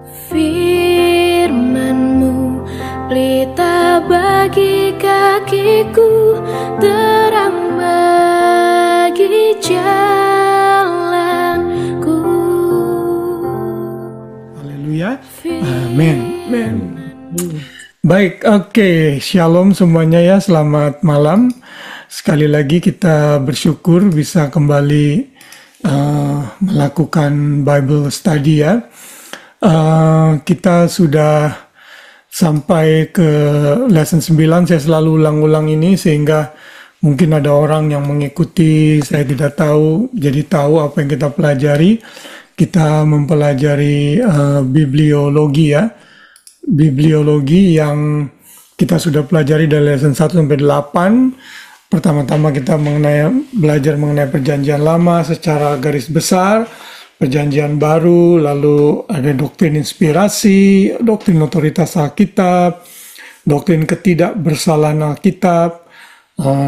Firman-Mu pelita bagi kakiku, terang bagi jalanku. Haleluya. Amin. Amin. Baik, oke. Shalom semuanya ya, selamat malam. Sekali lagi kita bersyukur bisa kembali melakukan Bible study ya. Kita sudah sampai ke lesson 9, saya selalu ulang-ulang ini sehingga mungkin ada orang yang mengikuti, saya tidak tahu, jadi tahu apa yang kita pelajari. Kita mempelajari bibliologi ya. Bibliologi yang kita sudah pelajari dari lesson 1 sampai 8. Pertama-tama kita belajar mengenai perjanjian lama secara garis besar, perjanjian baru, lalu ada doktrin inspirasi, doktrin otoritas Alkitab, doktrin ketidakbersalahan Alkitab,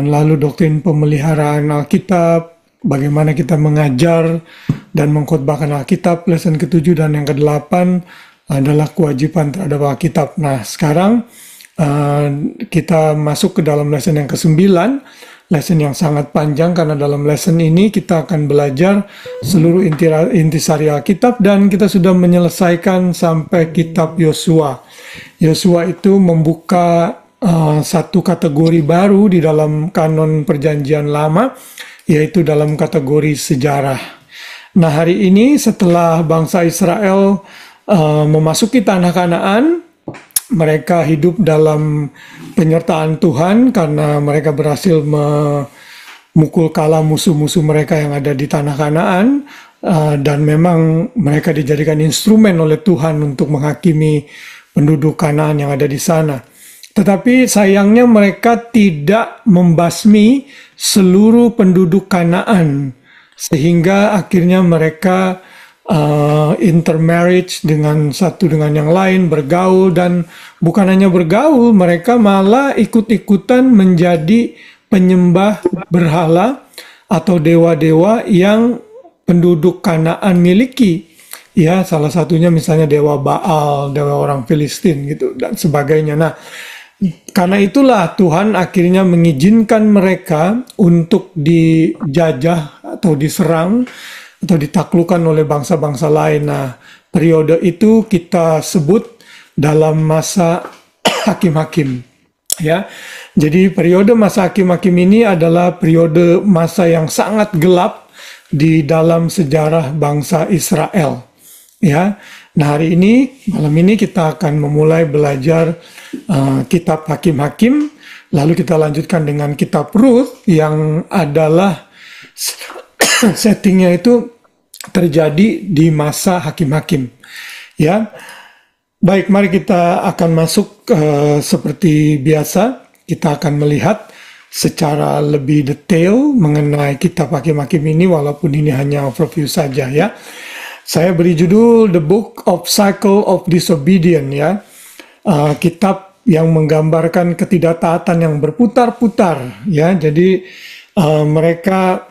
lalu doktrin pemeliharaan Alkitab, bagaimana kita mengajar dan mengkhotbahkan Alkitab. Lesson ke-7 dan yang ke-8 adalah kewajiban terhadap Alkitab. Nah, sekarang kita masuk ke dalam lesson yang ke-9, lesson yang sangat panjang karena dalam lesson ini kita akan belajar seluruh intisari Alkitab dan kita sudah menyelesaikan sampai kitab Yosua. Yosua itu membuka satu kategori baru di dalam kanon perjanjian lama, yaitu dalam kategori sejarah. Nah, hari ini setelah bangsa Israel memasuki tanah Kanaan, mereka hidup dalam penyertaan Tuhan karena mereka berhasil memukul kalah musuh-musuh mereka yang ada di tanah Kanaan, dan memang mereka dijadikan instrumen oleh Tuhan untuk menghakimi penduduk Kanaan yang ada di sana. Tetapi sayangnya mereka tidak membasmi seluruh penduduk Kanaan, sehingga akhirnya mereka intermarriage dengan satu dengan yang lain, bergaul, dan bukan hanya bergaul, mereka malah ikut-ikutan menjadi penyembah berhala atau dewa-dewa yang penduduk Kanaan miliki. Ya, salah satunya misalnya dewa Baal, dewa orang Filistin gitu dan sebagainya. Nah, karena itulah Tuhan akhirnya mengizinkan mereka untuk dijajah atau diserang atau ditaklukkan oleh bangsa-bangsa lain. Nah, periode itu kita sebut dalam masa hakim-hakim. Ya, jadi periode masa hakim-hakim ini adalah periode masa yang sangat gelap di dalam sejarah bangsa Israel. Ya, nah hari ini, malam ini kita akan memulai belajar kitab Hakim-Hakim, lalu kita lanjutkan dengan kitab Ruth yang adalah settingnya itu terjadi di masa hakim-hakim. Ya, baik, mari kita akan masuk seperti biasa. Kita akan melihat secara lebih detail mengenai kitab Hakim-Hakim ini, walaupun ini hanya overview saja ya. Saya beri judul The Book of Cycle of Disobedience ya. Kitab yang menggambarkan ketidaktaatan yang berputar-putar ya. Jadi mereka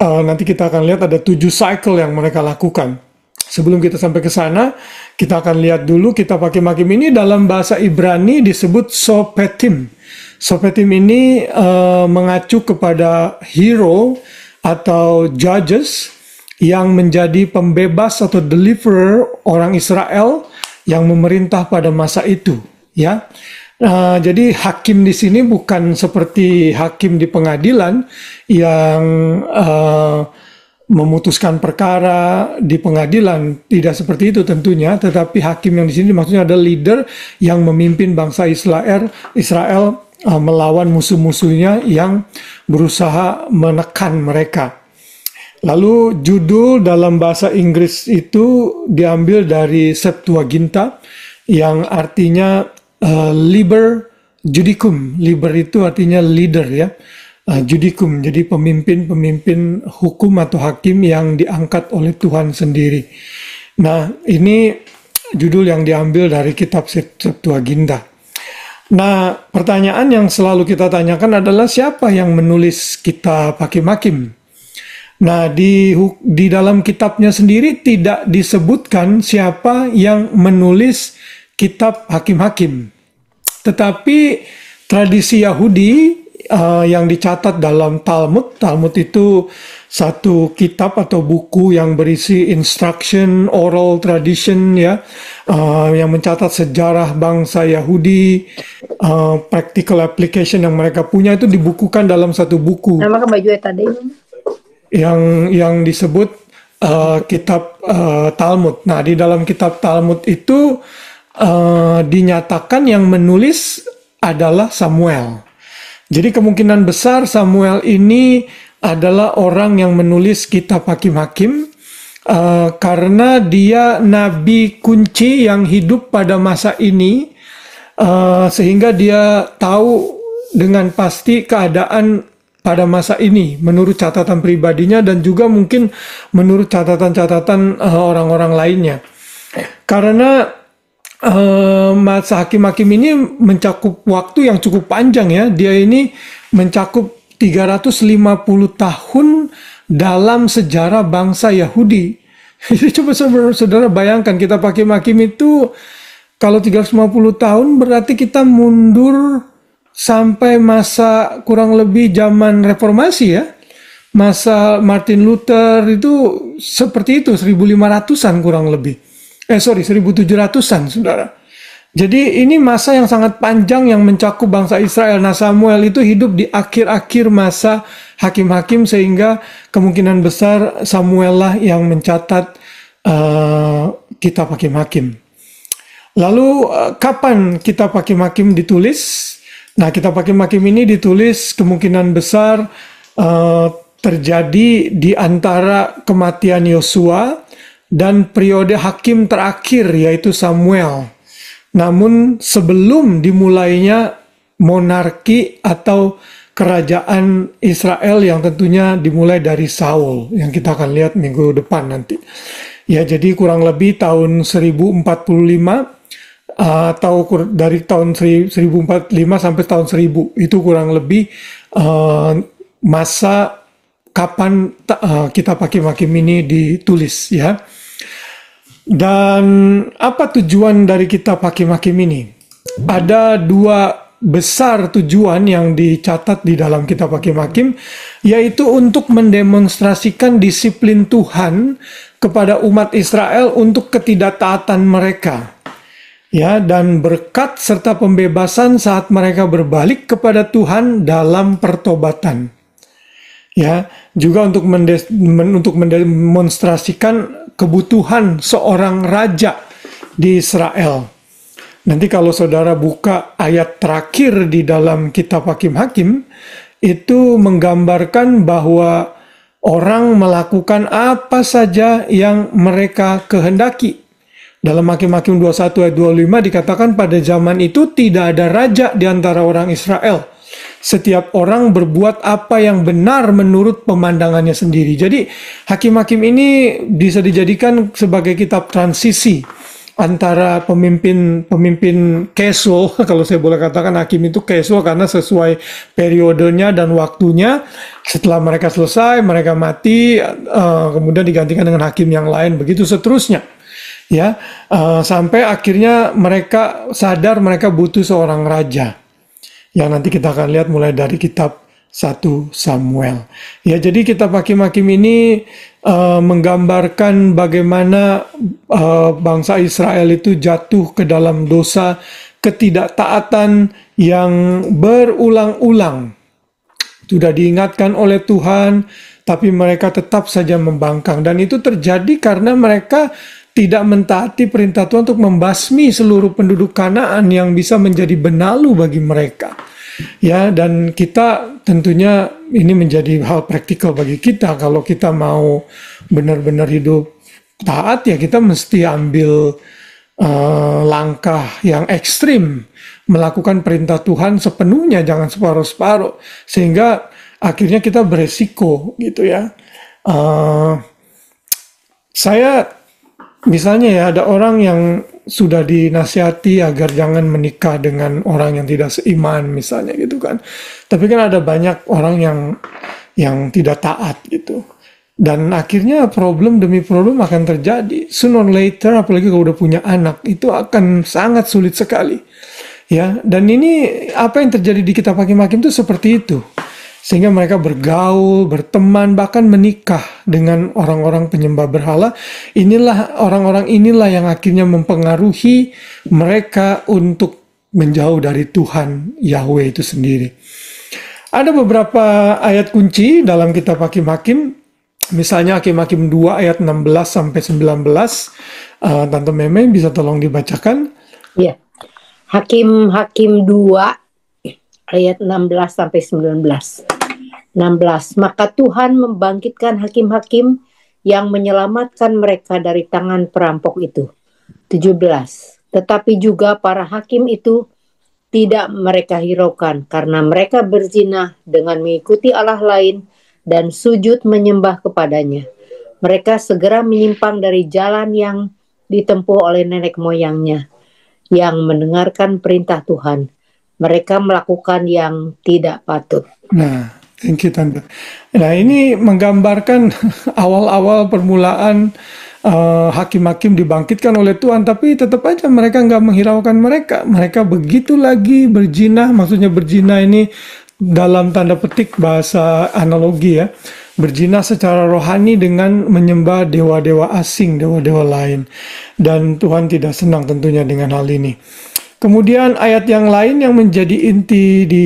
nanti kita akan lihat ada 7 cycle yang mereka lakukan. Sebelum kita sampai ke sana, kita akan lihat dulu kitab Hakim-Hakim ini dalam bahasa Ibrani disebut Sopetim. Sopetim ini mengacu kepada hero atau judges yang menjadi pembebas atau deliverer orang Israel yang memerintah pada masa itu. Ya. Jadi hakim di sini bukan seperti hakim di pengadilan yang memutuskan perkara di pengadilan, tidak seperti itu tentunya. Tetapi hakim yang di sini maksudnya ada leader yang memimpin bangsa Israel melawan musuh-musuhnya yang berusaha menekan mereka. Lalu judul dalam bahasa Inggris itu diambil dari Septuaginta yang artinya Liber Judicum. Liber itu artinya leader ya. Judicum, jadi pemimpin hukum atau hakim yang diangkat oleh Tuhan sendiri. Nah, ini judul yang diambil dari kitab Septuaginta. Nah, pertanyaan yang selalu kita tanyakan adalah siapa yang menulis kitab Hakim-Hakim? Nah, di dalam kitabnya sendiri tidak disebutkan siapa yang menulis kitab Hakim-Hakim. Tetapi tradisi Yahudi yang dicatat dalam Talmud, Talmud itu satu kitab atau buku yang berisi instruction, oral tradition ya, yang mencatat sejarah bangsa Yahudi, practical application yang mereka punya itu dibukukan dalam satu buku. Nama ke baju tadi. Yang disebut kitab Talmud. Nah, di dalam kitab Talmud itu dinyatakan yang menulis adalah Samuel. Jadi kemungkinan besar Samuel ini adalah orang yang menulis kitab Hakim-Hakim karena dia nabi kunci yang hidup pada masa ini, sehingga dia tahu dengan pasti keadaan pada masa ini menurut catatan pribadinya dan juga mungkin menurut catatan-catatan orang-orang lainnya. Karena masa Hakim-Hakim ini mencakup waktu yang cukup panjang ya. Dia ini mencakup 350 tahun dalam sejarah bangsa Yahudi. Jadi coba saudara bayangkan, kita Hakim-Hakim itu kalau 350 tahun berarti kita mundur sampai masa kurang lebih zaman reformasi ya. Masa Martin Luther itu seperti itu, 1500-an kurang lebih. 1700-an, saudara. Jadi ini masa yang sangat panjang yang mencakup bangsa Israel. Nah, Samuel itu hidup di akhir-akhir masa Hakim-Hakim, sehingga kemungkinan besar Samuel lah yang mencatat kitab Hakim-Hakim. Lalu kapan kitab Hakim-Hakim ditulis? Nah, kitab Hakim-Hakim ini ditulis kemungkinan besar terjadi di antara kematian Yosua dan periode hakim terakhir yaitu Samuel. Namun sebelum dimulainya monarki atau kerajaan Israel yang tentunya dimulai dari Saul yang kita akan lihat minggu depan nanti. Ya, jadi kurang lebih tahun 1045 atau dari tahun 1045 sampai tahun 1000 itu kurang lebih masa kapan kitab Hakim-Hakim ini ditulis ya. Dan apa tujuan dari kitab Hakim-Hakim ini? Ada dua besar tujuan yang dicatat di dalam kitab Hakim-Hakim, yaitu untuk mendemonstrasikan disiplin Tuhan kepada umat Israel untuk ketidaktaatan mereka. Ya, dan berkat serta pembebasan saat mereka berbalik kepada Tuhan dalam pertobatan. Ya, juga untuk mendemonstrasikan kebutuhan seorang raja di Israel. Nanti kalau saudara buka ayat terakhir di dalam kitab Hakim-Hakim, itu menggambarkan bahwa orang melakukan apa saja yang mereka kehendaki. Dalam Hakim-Hakim 21 ayat 25 dikatakan pada zaman itu tidak ada raja di antara orang Israel. Setiap orang berbuat apa yang benar menurut pemandangannya sendiri. Jadi Hakim-Hakim ini bisa dijadikan sebagai kitab transisi antara pemimpin casual, kalau saya boleh katakan hakim itu casual karena sesuai periodenya dan waktunya. Setelah mereka selesai, mereka mati, kemudian digantikan dengan hakim yang lain, begitu seterusnya. Ya, sampai akhirnya mereka sadar mereka butuh seorang raja. Yang nanti kita akan lihat mulai dari kitab 1 Samuel. Ya, jadi kitab Hakim-Hakim ini menggambarkan bagaimana bangsa Israel itu jatuh ke dalam dosa ketidaktaatan yang berulang-ulang. Sudah diingatkan oleh Tuhan, tapi mereka tetap saja membangkang. Dan itu terjadi karena mereka tidak mentaati perintah Tuhan untuk membasmi seluruh penduduk Kanaan yang bisa menjadi benalu bagi mereka. Ya, dan kita tentunya ini menjadi hal praktikal bagi kita. Kalau kita mau benar-benar hidup taat, ya kita mesti ambil langkah yang ekstrim, melakukan perintah Tuhan sepenuhnya, jangan separuh-separuh, sehingga akhirnya kita beresiko gitu ya. Saya misalnya ya, ada orang yang sudah dinasihati agar jangan menikah dengan orang yang tidak seiman misalnya gitu kan. Tapi kan ada banyak orang yang tidak taat gitu. Dan akhirnya problem demi problem akan terjadi. Sooner or later, apalagi kalau udah punya anak, itu akan sangat sulit sekali. Ya, dan ini apa yang terjadi di kitab Hakim-Hakim itu seperti itu. Sehingga mereka bergaul, berteman, bahkan menikah dengan orang-orang penyembah berhala. Orang-orang inilah yang akhirnya mempengaruhi mereka untuk menjauh dari Tuhan Yahweh itu sendiri. Ada beberapa ayat kunci dalam kitab Hakim-Hakim. Misalnya Hakim-Hakim 2 ayat 16 sampai 19. Tante Meme bisa tolong dibacakan? Ya. Hakim-Hakim 2 ayat 16 sampai 19. 16. Maka Tuhan membangkitkan hakim-hakim yang menyelamatkan mereka dari tangan perampok itu. 17. Tetapi juga para hakim itu tidak mereka hiraukan karena mereka berzina dengan mengikuti Allah lain dan sujud menyembah kepadanya. Mereka segera menyimpang dari jalan yang ditempuh oleh nenek moyangnya yang mendengarkan perintah Tuhan. Mereka melakukan yang tidak patut. Nah, thank you Tante. Nah, ini menggambarkan awal-awal permulaan hakim-hakim dibangkitkan oleh Tuhan, tapi tetap aja mereka nggak menghiraukan mereka. Mereka begitu lagi berzina, maksudnya berzina ini dalam tanda petik bahasa analogi ya. Berzina secara rohani dengan menyembah dewa-dewa asing, dewa-dewa lain. Dan Tuhan tidak senang tentunya dengan hal ini. Kemudian ayat yang lain yang menjadi inti di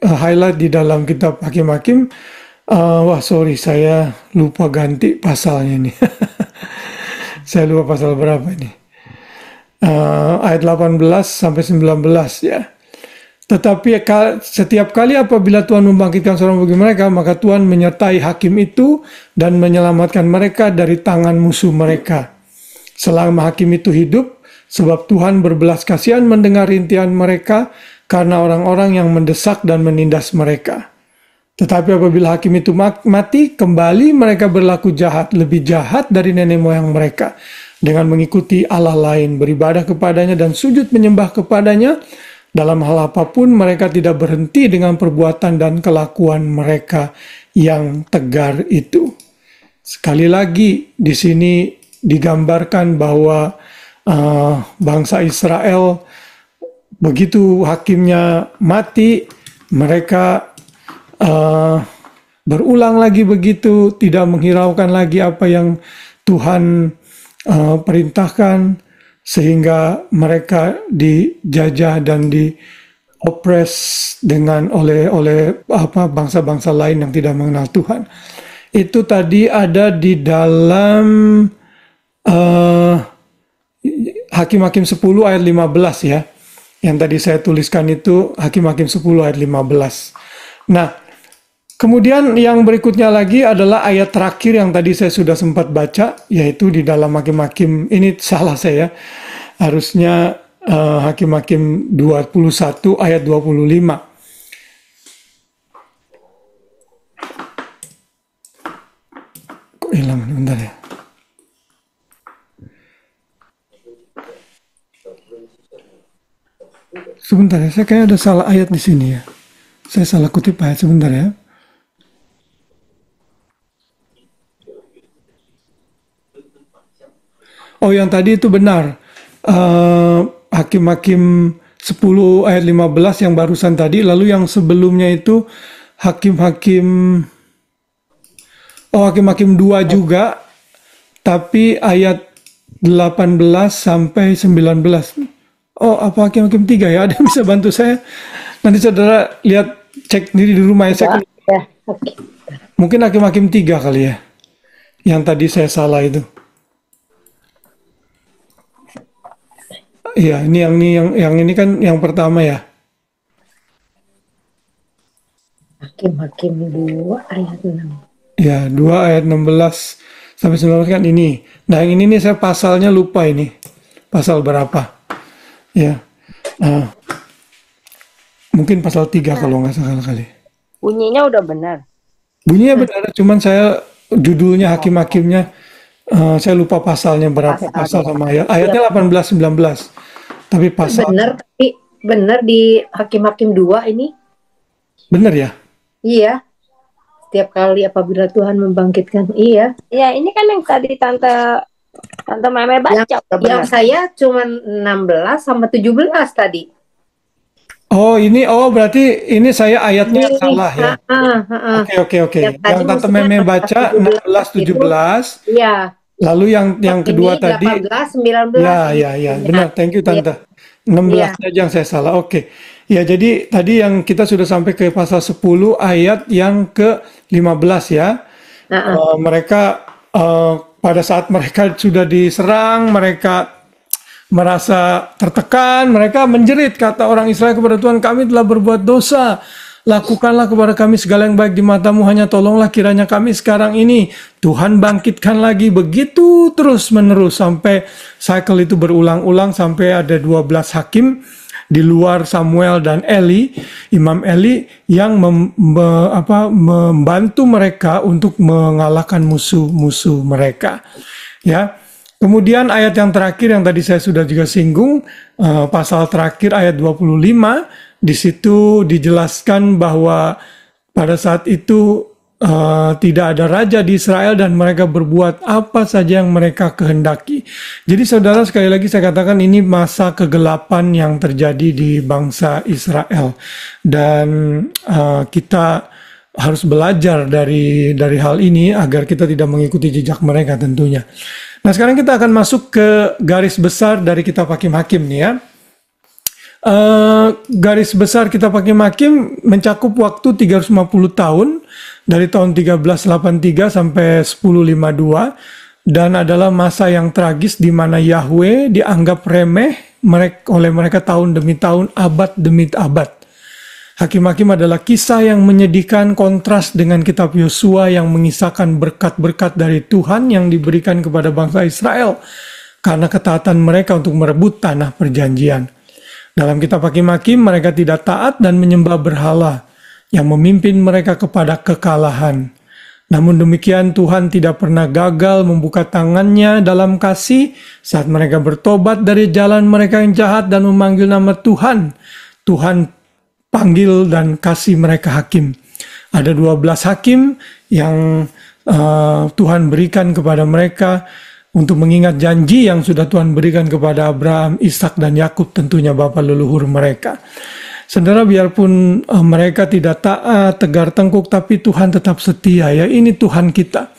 highlight di dalam kitab Hakim-Hakim, saya lupa ganti pasalnya nih. Saya lupa pasal berapa ini. Ayat 18 sampai 19 ya. Tetapi setiap kali apabila Tuhan membangkitkan seorang bagi mereka, maka Tuhan menyertai hakim itu dan menyelamatkan mereka dari tangan musuh mereka. Selama hakim itu hidup, sebab Tuhan berbelas kasihan mendengar rintihan mereka karena orang-orang yang mendesak dan menindas mereka. Tetapi apabila hakim itu mati, kembali mereka berlaku jahat, lebih jahat dari nenek moyang mereka, dengan mengikuti Allah lain, beribadah kepadanya dan sujud menyembah kepadanya. Dalam hal apapun mereka tidak berhenti dengan perbuatan dan kelakuan mereka yang tegar itu. Sekali lagi di sini digambarkan bahwa bangsa Israel begitu hakimnya mati, mereka berulang lagi begitu, tidak menghiraukan lagi apa yang Tuhan perintahkan, sehingga mereka dijajah dan diopres oleh bangsa-bangsa lain yang tidak mengenal Tuhan. Itu tadi ada di dalam Hakim-Hakim 10 ayat 15 ya. Yang tadi saya tuliskan itu Hakim-Hakim 10 ayat 15. Nah, kemudian yang berikutnya lagi adalah ayat terakhir yang tadi saya sudah sempat baca, yaitu di dalam Hakim-Hakim, ini salah saya, harusnya Hakim-Hakim 21 ayat 25. Kok hilang? Bentar ya. Sebentar ya, saya kayaknya ada salah ayat di sini ya. Saya salah kutip ayat, sebentar ya. Oh, yang tadi itu benar. Hakim-Hakim 10 ayat 15 yang barusan tadi, lalu yang sebelumnya itu Hakim-Hakim Hakim-Hakim 2 juga, tapi ayat 18 sampai 19. Oh, apa Hakim-Hakim 3 ya? Ada yang bisa bantu saya? Nanti saudara lihat, cek sendiri di rumah ya. Mungkin Hakim-Hakim 3 kali ya. Yang tadi saya salah itu. Iya, yang ini kan yang pertama ya. Hakim-Hakim 2 ayat 6. Ya, 2 ayat 16 sampai 19 kan ini. Nah, yang ini nih saya pasalnya lupa ini. Pasal berapa? Ya. Mungkin pasal 3 kalau nggak salah kali. Bunyinya udah benar. Bunyinya benar, cuman saya judulnya Hakim-Hakimnya saya lupa pasalnya berapa, pasal sama ayat. Ayatnya 18 19. Tapi pasal benar di Hakim-Hakim 2 ini. Benar ya? Iya. setiap kali apabila Tuhan membangkitkan. Iya. Ya, ini kan yang tadi Tante Meme baca Yang, udah yang benar. saya cuma 16 sama 17 tadi. Oh ini, berarti ini saya ayatnya yang salah ya. Oke. Yang tadi Yang Tante maksudnya Meme baca 16, 17. Iya. Lalu yang kedua Ini tadi, 18, 19. ya, benar. Thank you Tante. 16 Iya. aja yang saya salah. Oke. Ya, jadi tadi yang kita sudah sampai ke pasal 10 ayat yang ke-15 ya. Mereka pada saat mereka sudah diserang, mereka merasa tertekan, mereka menjerit, kata orang Israel kepada Tuhan, kami telah berbuat dosa. Lakukanlah kepada kami segala yang baik di matamu, hanya tolonglah kiranya kami sekarang ini. Tuhan bangkitkan lagi, begitu terus menerus sampai cycle itu berulang-ulang sampai ada 12 hakim di luar Samuel dan Eli, Imam Eli yang membantu mereka untuk mengalahkan musuh-musuh mereka. Ya. Kemudian ayat yang terakhir yang tadi saya sudah juga singgung, pasal terakhir ayat 25, di situ dijelaskan bahwa pada saat itu tidak ada raja di Israel dan mereka berbuat apa saja yang mereka kehendaki. Jadi saudara, sekali lagi saya katakan ini masa kegelapan yang terjadi di bangsa Israel. Dan kita harus belajar dari hal ini agar kita tidak mengikuti jejak mereka tentunya. Nah, sekarang kita akan masuk ke garis besar dari kitab Hakim-Hakim nih ya. Garis besar kitab Hakim-Hakim mencakup waktu 350 tahun dari tahun 1383 sampai 1052 dan adalah masa yang tragis di mana Yahweh dianggap remeh oleh mereka tahun demi tahun, abad demi abad. Hakim-Hakim adalah kisah yang menyedihkan, kontras dengan kitab Yosua yang mengisahkan berkat-berkat dari Tuhan yang diberikan kepada bangsa Israel karena ketaatan mereka untuk merebut tanah perjanjian. Dalam kitab Hakim-Hakim mereka tidak taat dan menyembah berhala yang memimpin mereka kepada kekalahan. Namun demikian Tuhan tidak pernah gagal membuka tangannya dalam kasih saat mereka bertobat dari jalan mereka yang jahat dan memanggil nama Tuhan. Tuhan panggil dan kasih mereka hakim. Ada 12 hakim yang Tuhan berikan kepada mereka untuk mengingat janji yang sudah Tuhan berikan kepada Abraham, Ishak dan Yakub, tentunya bapa leluhur mereka. Saudara, biarpun mereka tidak taat, tegar tengkuk, tapi Tuhan tetap setia ya. Ini Tuhan kita.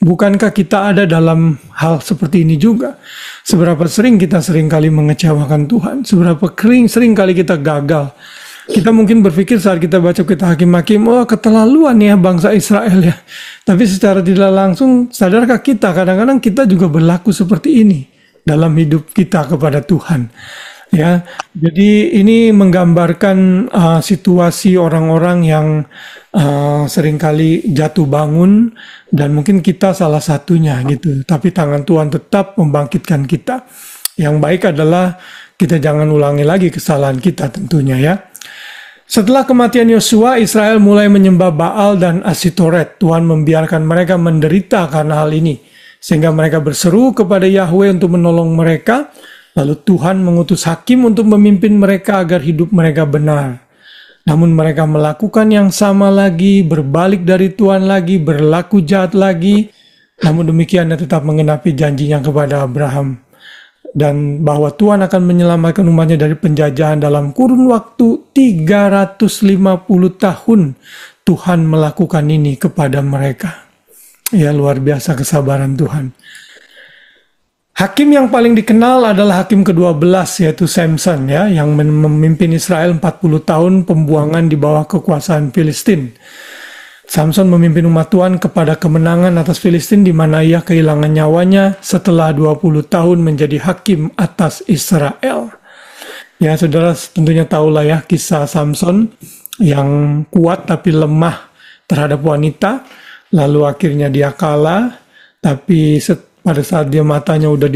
Bukankah kita ada dalam hal seperti ini juga? Seberapa sering kita seringkali mengecewakan Tuhan? Seberapa sering kali kita gagal? Kita mungkin berpikir saat kita baca kitab Hakim-Hakim, keterlaluan ya bangsa Israel ya. Tapi secara tidak langsung, sadarkah kita kadang-kadang kita juga berlaku seperti ini dalam hidup kita kepada Tuhan. Ya, jadi ini menggambarkan situasi orang-orang yang seringkali jatuh bangun dan mungkin kita salah satunya gitu. Tapi tangan Tuhan tetap membangkitkan kita. Yang baik adalah kita jangan ulangi lagi kesalahan kita tentunya ya. Setelah kematian Yosua, Israel mulai menyembah Baal dan Asitoret. Tuhan membiarkan mereka menderita karena hal ini, sehingga mereka berseru kepada Yahweh untuk menolong mereka. Lalu Tuhan mengutus hakim untuk memimpin mereka agar hidup mereka benar. Namun mereka melakukan yang sama lagi, berbalik dari Tuhan lagi, berlaku jahat lagi. Namun demikian dia tetap mengenapi janjinya kepada Abraham. Dan bahwa Tuhan akan menyelamatkan umatnya dari penjajahan dalam kurun waktu 350 tahun. Tuhan melakukan ini kepada mereka. Ya, luar biasa kesabaran Tuhan. Hakim yang paling dikenal adalah hakim ke-12 yaitu Samson ya, yang memimpin Israel 40 tahun pembuangan di bawah kekuasaan Filistin. Samson memimpin umat Tuhan kepada kemenangan atas Filistin di mana ia kehilangan nyawanya setelah 20 tahun menjadi hakim atas Israel. Ya, saudara tentunya tahulah ya kisah Samson yang kuat tapi lemah terhadap wanita, lalu akhirnya dia kalah, tapi pada saat dia matanya udah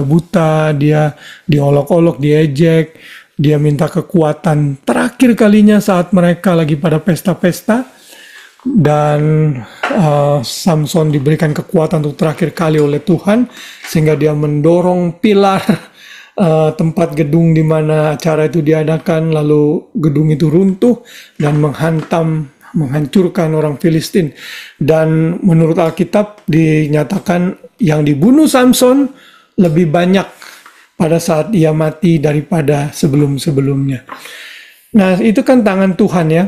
buta, dia diolok-olok, diejek, dia minta kekuatan terakhir kalinya saat mereka lagi pada pesta-pesta. Dan Samson diberikan kekuatan untuk terakhir kali oleh Tuhan sehingga dia mendorong pilar tempat gedung di mana acara itu diadakan, lalu gedung itu runtuh dan menghantam menghancurkan orang Filistin. Dan menurut Alkitab dinyatakan yang dibunuh Samson lebih banyak pada saat ia mati daripada sebelum-sebelumnya. Nah, itu kan tangan Tuhan ya.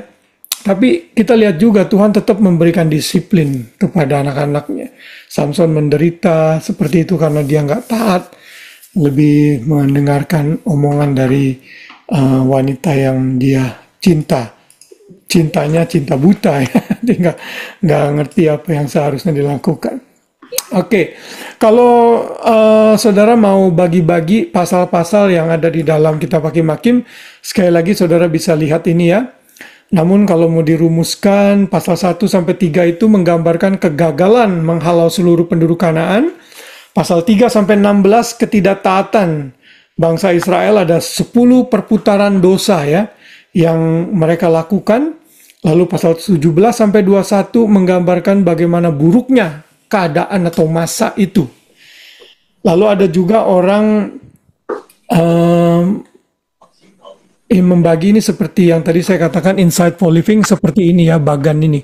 Tapi kita lihat juga Tuhan tetap memberikan disiplin kepada anak-anaknya. Samson menderita seperti itu karena dia nggak taat, lebih mendengarkan omongan dari wanita yang dia cinta. Cintanya cinta buta ya. Dia nggak ngerti apa yang seharusnya dilakukan. Oke, kalau saudara mau bagi-bagi pasal-pasal yang ada di dalam kitab Hakim-Hakim, sekali lagi saudara bisa lihat ini ya. Namun kalau mau dirumuskan, pasal 1 sampai 3 itu menggambarkan kegagalan menghalau seluruh penduduk Kanaan. Pasal 3 sampai 16 ketidaktaatan bangsa Israel, ada 10 perputaran dosa ya yang mereka lakukan. Lalu pasal 17 sampai 21 menggambarkan bagaimana buruknya keadaan atau masa itu. Lalu ada juga orang membagi ini seperti yang tadi saya katakan insightful living, seperti ini ya, bagan ini.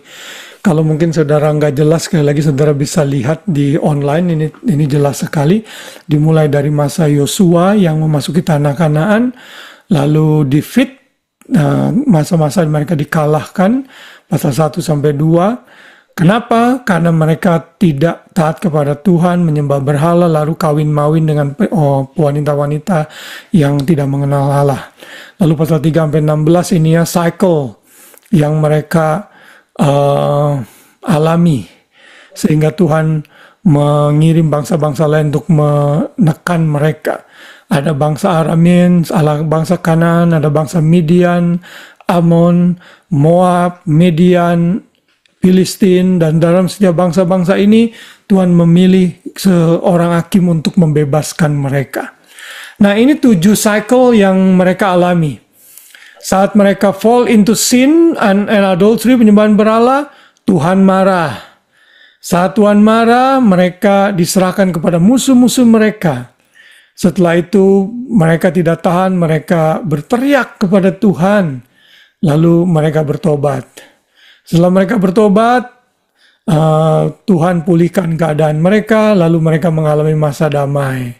Kalau mungkin saudara nggak jelas, sekali lagi saudara bisa lihat di online, ini jelas sekali. Dimulai dari masa Yosua yang memasuki tanah Kanaan, lalu di Fit, masa-masa mereka dikalahkan, pasal 1 sampai 2. Kenapa? Karena mereka tidak taat kepada Tuhan, menyembah berhala, lalu kawin-mawin dengan wanita-wanita yang tidak mengenal Allah. Lalu pasal 3 sampai 16 ini ya cycle yang mereka alami, sehingga Tuhan mengirim bangsa-bangsa lain untuk menekan mereka. Ada bangsa Aramean, ada bangsa Kanaan, ada bangsa Midian, Amon, Moab, Median, Filistin, dan dalam setiap bangsa-bangsa ini Tuhan memilih seorang hakim untuk membebaskan mereka. Nah, ini 7 cycle yang mereka alami. Saat mereka fall into sin and adultery, penyembahan berhala, Tuhan marah. Saat Tuhan marah, mereka diserahkan kepada musuh-musuh mereka. Setelah itu mereka tidak tahan, mereka berteriak kepada Tuhan, lalu mereka bertobat. Setelah mereka bertobat, Tuhan pulihkan keadaan mereka, lalu mereka mengalami masa damai.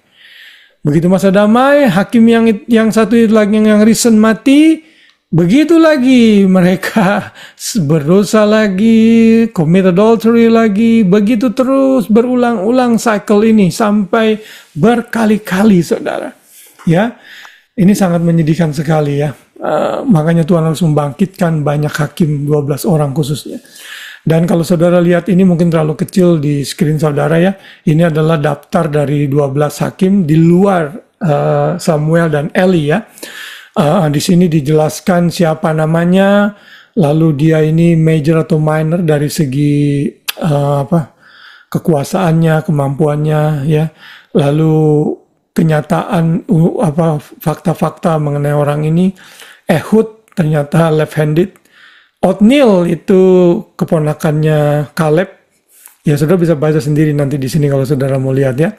Begitu masa damai, hakim yang satu itu lagi yang recent mati, begitu lagi mereka berdosa lagi, commit adultery lagi, begitu terus berulang-ulang cycle ini sampai berkali-kali, saudara. Ya, ini sangat menyedihkan sekali ya. Makanya Tuhan harus membangkitkan banyak hakim, 12 orang khususnya. Dan kalau saudara lihat ini mungkin terlalu kecil di screen saudara ya. Ini adalah daftar dari 12 hakim di luar Samuel dan Eli ya. Di sini dijelaskan siapa namanya, lalu dia ini major atau minor dari segi kekuasaannya, kemampuannya ya. Lalu kenyataan fakta-fakta mengenai orang ini. Ehud ternyata left-handed. Othniel itu keponakannya Kaleb. Ya, saudara bisa baca sendiri nanti di sini kalau saudara mau lihat ya.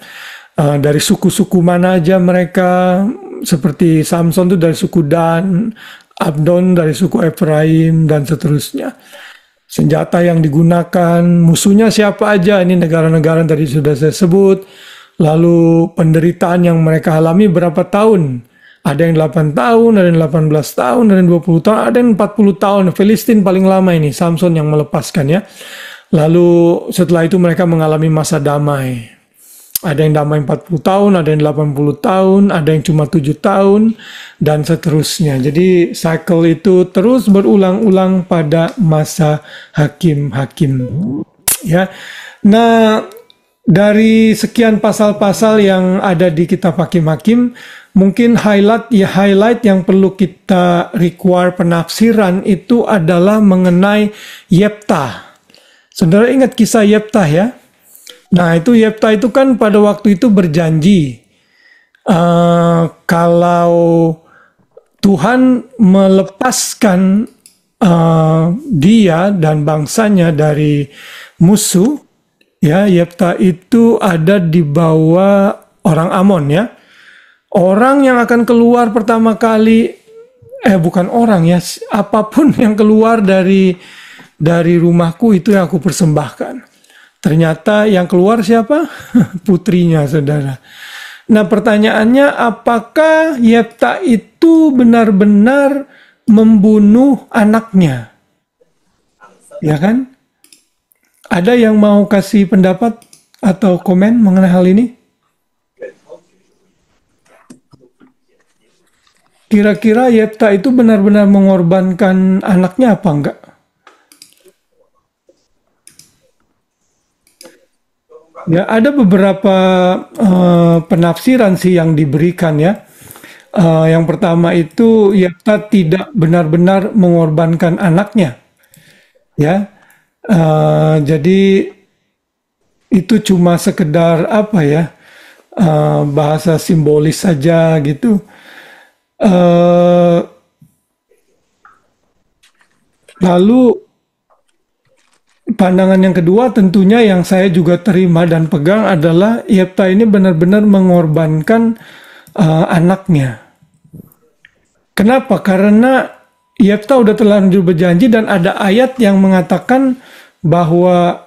Dari suku-suku mana aja mereka, seperti Samson itu dari suku Dan, Abdon dari suku Efraim, dan seterusnya. Senjata yang digunakan, musuhnya siapa aja, ini negara-negara tadi sudah saya sebut. Lalu penderitaan yang mereka alami berapa tahun. Ada yang 8 tahun, ada yang 18 tahun, ada yang 20 tahun, ada yang 40 tahun. Filistin paling lama ini, Samson yang melepaskan ya. Lalu setelah itu mereka mengalami masa damai. Ada yang damai 40 tahun, ada yang 80 tahun, ada yang cuma 7 tahun, dan seterusnya. Jadi cycle itu terus berulang-ulang pada masa hakim-hakim. Ya. Nah, dari sekian pasal-pasal yang ada di kitab Hakim-Hakim, mungkin highlight yang perlu kita require penafsiran itu adalah mengenai Yeftah. Saudara ingat kisah Yeftah ya? Nah, itu Yeftah itu kan pada waktu itu berjanji kalau Tuhan melepaskan dia dan bangsanya dari musuh, ya, Yeftah itu ada di bawah orang Amon ya. Orang yang akan keluar pertama kali, bukan orang ya, apapun yang keluar dari dari rumahku itu yang aku persembahkan. Ternyata yang keluar siapa? Putrinya, saudara. Nah, pertanyaannya, apakah Yefta itu benar-benar membunuh anaknya? Ya kan? Ada yang mau kasih pendapat atau komen mengenai hal ini? Kira-kira Yefta itu benar-benar mengorbankan anaknya apa enggak? Ya, ada beberapa penafsiran sih yang diberikan ya. Yang pertama itu Yefta tidak benar-benar mengorbankan anaknya, ya. Jadi itu cuma sekedar apa ya, bahasa simbolis saja gitu. Lalu pandangan yang kedua tentunya yang saya juga terima dan pegang adalah Yefta ini benar-benar mengorbankan anaknya. Kenapa? Karena Yefta udah terlanjur berjanji dan ada ayat yang mengatakan bahwa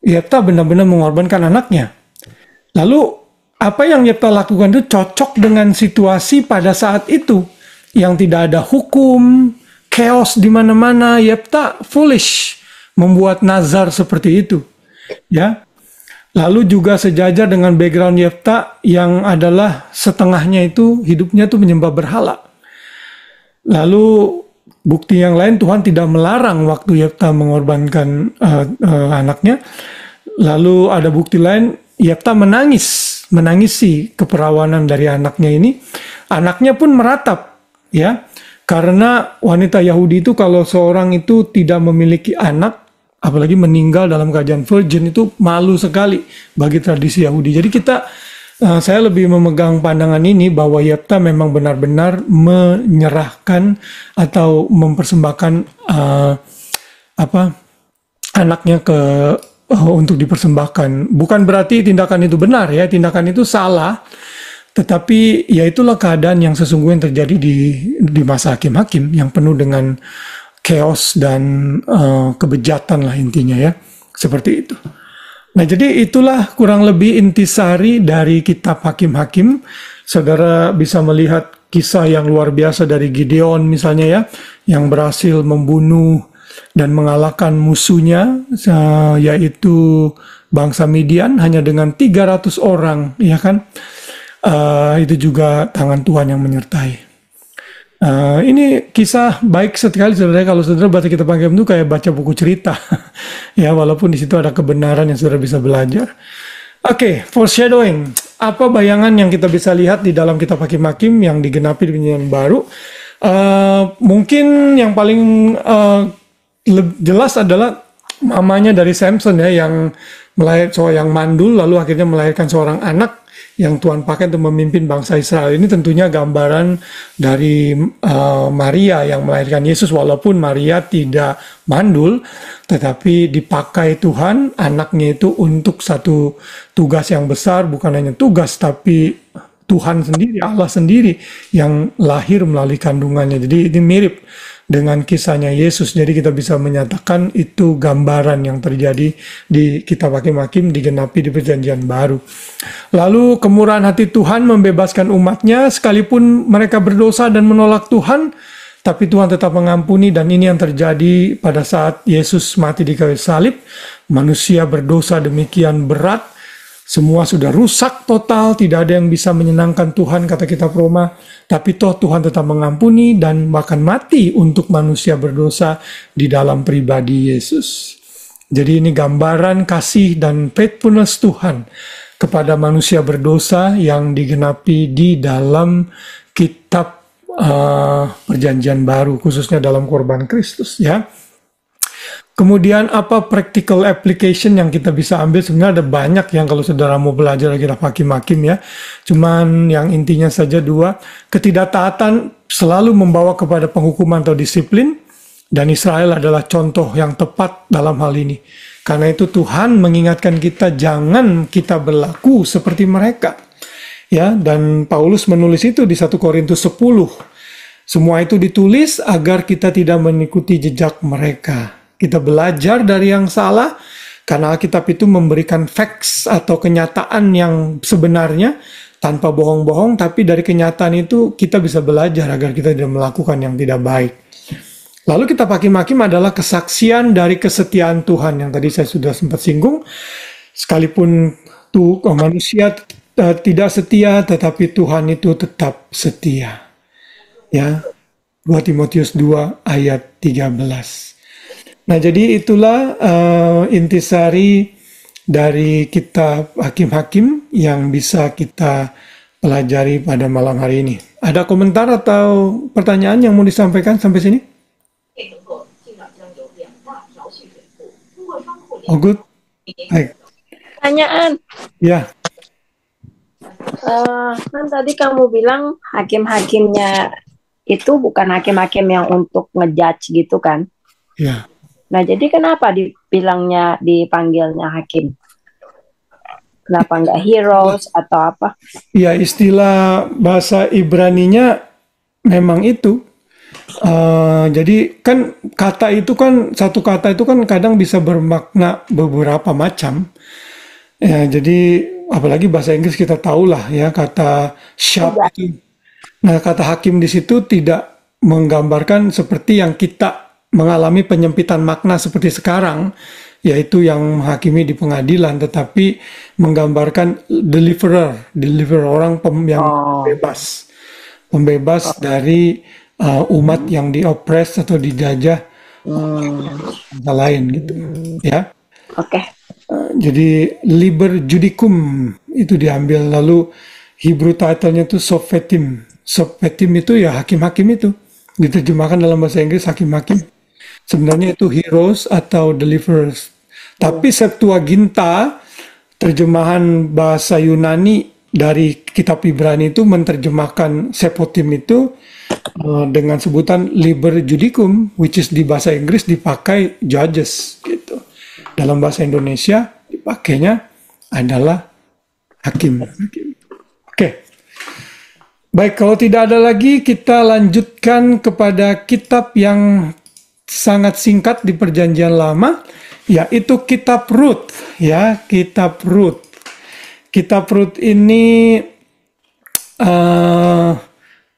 Yefta benar-benar mengorbankan anaknya. Lalu apa yang Yefta lakukan itu cocok dengan situasi pada saat itu yang tidak ada hukum, chaos di mana-mana. Yefta foolish membuat nazar seperti itu, ya. Lalu juga sejajar dengan background Yefta yang adalah setengahnya itu hidupnya tuh menyembah berhala. Lalu bukti yang lain, Tuhan tidak melarang waktu Yefta mengorbankan anaknya. Lalu ada bukti lain, Yefta menangisi keperawanan dari anaknya ini. Anaknya pun meratap, ya. Karena wanita Yahudi itu kalau seorang itu tidak memiliki anak, apalagi meninggal dalam keadaan virgin, itu malu sekali bagi tradisi Yahudi. Jadi saya lebih memegang pandangan ini bahwa Yefta memang benar-benar menyerahkan atau mempersembahkan anaknya untuk dipersembahkan. Bukan berarti tindakan itu benar ya, tindakan itu salah. Tetapi ya itulah keadaan yang sesungguhnya terjadi di masa hakim-hakim yang penuh dengan chaos dan kebejatan lah intinya ya. Seperti itu. Nah, jadi itulah kurang lebih intisari dari kitab Hakim-Hakim. Saudara bisa melihat kisah yang luar biasa dari Gideon misalnya ya, yang berhasil membunuh dan mengalahkan musuhnya, yaitu bangsa Midian hanya dengan 300 orang, ya kan? Itu juga tangan Tuhan yang menyertai. Ini kisah baik sekali saudara, kalau saudara baca kitab Hakim itu kayak baca buku cerita. Ya, walaupun di situ ada kebenaran yang saudara bisa belajar. Oke, foreshadowing. Apa bayangan yang kita bisa lihat di dalam kitab Hakim-Hakim yang digenapi di Perjanjian Baru? Mungkin yang paling jelas adalah mamanya dari Samson ya, yang yang mandul lalu akhirnya melahirkan seorang anak yang Tuhan pakai untuk memimpin bangsa Israel. Ini tentunya gambaran dari Maria yang melahirkan Yesus, walaupun Maria tidak mandul, tetapi dipakai Tuhan anaknya itu untuk satu tugas yang besar, bukan hanya tugas, tapi Tuhan sendiri, Allah sendiri yang lahir melalui kandungannya. Jadi ini mirip dengan kisahnya Yesus. Jadi kita bisa menyatakan itu gambaran yang terjadi di kitab Hakim-Hakim digenapi di Perjanjian Baru. Lalu kemurahan hati Tuhan membebaskan umatnya sekalipun mereka berdosa dan menolak Tuhan, tapi Tuhan tetap mengampuni, dan ini yang terjadi pada saat Yesus mati di kayu salib. Manusia berdosa demikian berat, semua sudah rusak total, tidak ada yang bisa menyenangkan Tuhan, kata kitab Roma. Tapi toh Tuhan tetap mengampuni dan bahkan mati untuk manusia berdosa di dalam pribadi Yesus. Jadi ini gambaran kasih dan faithfulness Tuhan kepada manusia berdosa yang digenapi di dalam kitab Perjanjian Baru, khususnya dalam korban Kristus ya. Kemudian apa practical application yang kita bisa ambil? Sebenarnya ada banyak yang kalau saudara mau belajar lagi Hakim-Hakim ya. Cuman yang intinya saja dua. Ketidaktaatan selalu membawa kepada penghukuman atau disiplin. Dan Israel adalah contoh yang tepat dalam hal ini. Karena itu Tuhan mengingatkan kita jangan kita berlaku seperti mereka. Ya, dan Paulus menulis itu di 1 Korintus 10. Semua itu ditulis agar kita tidak mengikuti jejak mereka. Kita belajar dari yang salah, karena Alkitab itu memberikan facts atau kenyataan yang sebenarnya tanpa bohong-bohong, tapi dari kenyataan itu kita bisa belajar agar kita tidak melakukan yang tidak baik. Lalu kitab Hakim-Hakim adalah kesaksian dari kesetiaan Tuhan yang tadi saya sudah sempat singgung. Sekalipun manusia tidak setia, tetapi Tuhan itu tetap setia. Ya, 2 Timotius 2 ayat 13. Nah, jadi itulah intisari dari kitab Hakim-Hakim yang bisa kita pelajari pada malam hari ini. Ada komentar atau pertanyaan yang mau disampaikan sampai sini? Oh, good. Baik. Pertanyaan. Ya. Kan tadi kamu bilang hakim-hakimnya itu bukan hakim-hakim yang untuk ngejudge gitu kan? Ya. Nah, jadi kenapa dipanggilnya hakim? Kenapa nggak heroes atau apa? Ya, istilah bahasa Ibraninya memang itu. Jadi kan kata itu kan, satu kata itu kan kadang bisa bermakna beberapa macam. Ya, jadi apalagi bahasa Inggris kita tahulah ya, kata sharp itu. Nah, kata hakim di situ tidak menggambarkan seperti yang kita mengalami penyempitan makna seperti sekarang, yaitu yang menghakimi di pengadilan, tetapi menggambarkan deliverer orang yang pembebas dari umat yang diopres atau dijajah lain gitu ya. Oke. Jadi liber judicum itu diambil, lalu Hebrew title-nya itu Sophetim. Sophetim itu ya hakim-hakim itu, diterjemahkan dalam bahasa Inggris hakim-hakim. Sebenarnya itu heroes atau deliverers. Tapi Septuaginta, terjemahan bahasa Yunani dari kitab Ibrani itu menerjemahkan Sephotim itu dengan sebutan liber judicum, which is di bahasa Inggris dipakai judges gitu. Dalam bahasa Indonesia dipakainya adalah hakim. Oke. Baik, kalau tidak ada lagi kita lanjutkan kepada kitab yang sangat singkat di Perjanjian Lama, yaitu kitab Rut ya, kitab Rut. Kitab Rut ini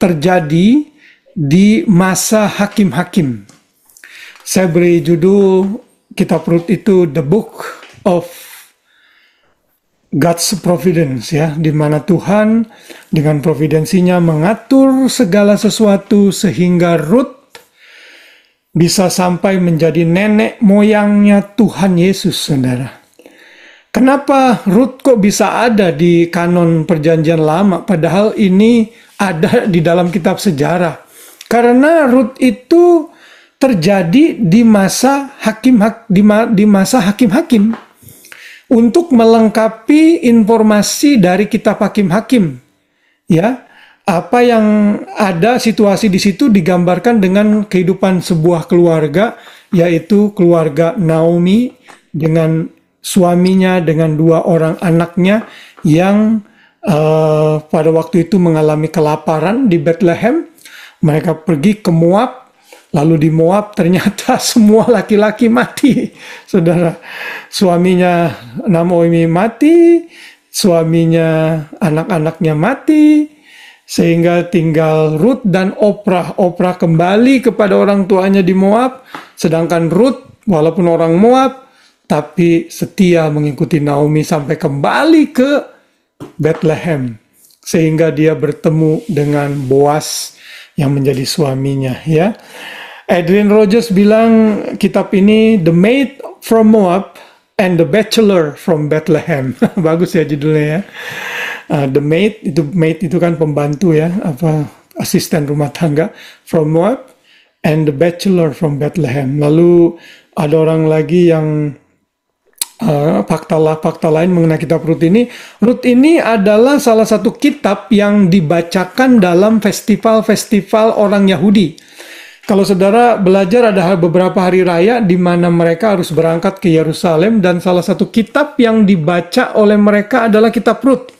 terjadi di masa hakim-hakim. Saya beri judul kitab Rut itu The Book of God's Providence ya, di mana Tuhan dengan providensinya mengatur segala sesuatu sehingga Rut bisa sampai menjadi nenek moyangnya Tuhan Yesus, saudara. Kenapa Rut kok bisa ada di kanon Perjanjian Lama, padahal ini ada di dalam kitab sejarah? Karena Rut itu terjadi di masa hakim-hakim untuk melengkapi informasi dari kitab Hakim-Hakim. Ya, apa yang ada situasi di situ digambarkan dengan kehidupan sebuah keluarga, yaitu keluarga Naomi dengan suaminya, dengan 2 orang anaknya yang pada waktu itu mengalami kelaparan di Bethlehem. Mereka pergi ke Moab. Lalu di Moab ternyata semua laki-laki mati, saudara. Suaminya Naomi mati, suaminya, anak-anaknya mati, sehingga tinggal Rut dan Oprah. Oprah kembali kepada orang tuanya di Moab, sedangkan Rut walaupun orang Moab, tapi setia mengikuti Naomi sampai kembali ke Bethlehem, sehingga dia bertemu dengan Boaz yang menjadi suaminya ya. Adrian Rogers bilang kitab ini The Maid from Moab and The Bachelor from Bethlehem. Bagus ya judulnya ya. The Maid itu kan pembantu ya, apa asisten rumah tangga, from Moab, and The Bachelor from Bethlehem. Lalu ada orang lagi yang fakta lain mengenai kitab Rut ini. Rut ini adalah salah satu kitab yang dibacakan dalam festival-festival orang Yahudi. Kalau saudara belajar, ada beberapa hari raya di mana mereka harus berangkat ke Yerusalem, dan salah satu kitab yang dibaca oleh mereka adalah kitab Rut.